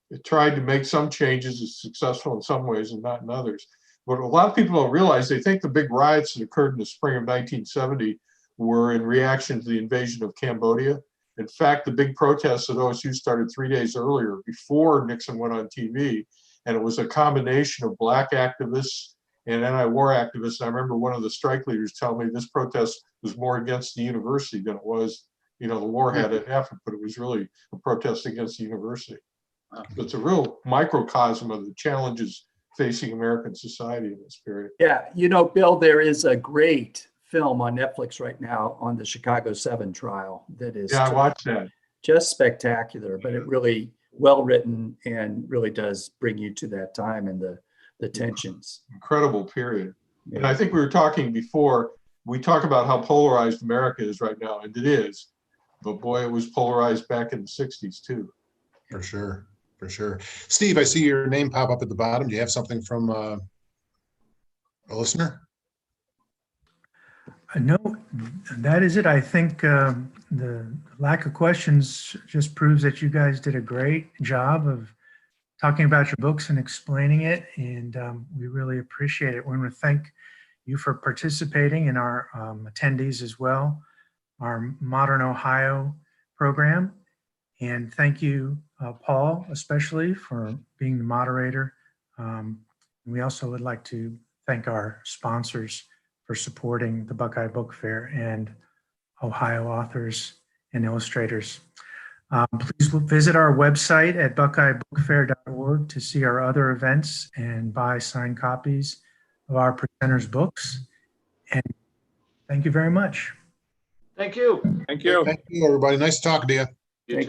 it tried to make some changes. It's successful in some ways and not in others. But a lot of people don't realize, they think the big riots that occurred in the spring of 1970 were in reaction to the invasion of Cambodia. In fact, the big protests at OSU started 3 days earlier, before Nixon went on TV. And it was a combination of Black activists and anti-war activists. And I remember one of the strike leaders telling me this protest was more against the university than it was, the war had an effort, but it was really a protest against the university. So it's a real microcosm of the challenges facing American society in this period. Yeah, Bill, there is a great film on Netflix right now on the Chicago 7 trial that is I watched that. Just spectacular, but it really well written and really does bring you to that time and the tensions. Incredible period. Yeah. And I think we were talking before, we talk about how polarized America is right now, and it is, but boy, it was polarized back in the 60s too. For sure. For sure. Steve, I see your name pop up at the bottom. Do you have something from a listener? No, that is it. I think the lack of questions just proves that you guys did a great job of talking about your books and explaining it. And we really appreciate it. We want to thank you for participating in our attendees as well, our Modern Ohio program. And thank you, Paul, especially for being the moderator. We also would like to thank our sponsors for supporting the Buckeye Book Fair and Ohio authors and illustrators. Please visit our website at buckeyebookfair.org to see our other events and buy signed copies of our presenters' books. And thank you very much. Thank you. Thank you. Thank you, everybody. Nice talking to you.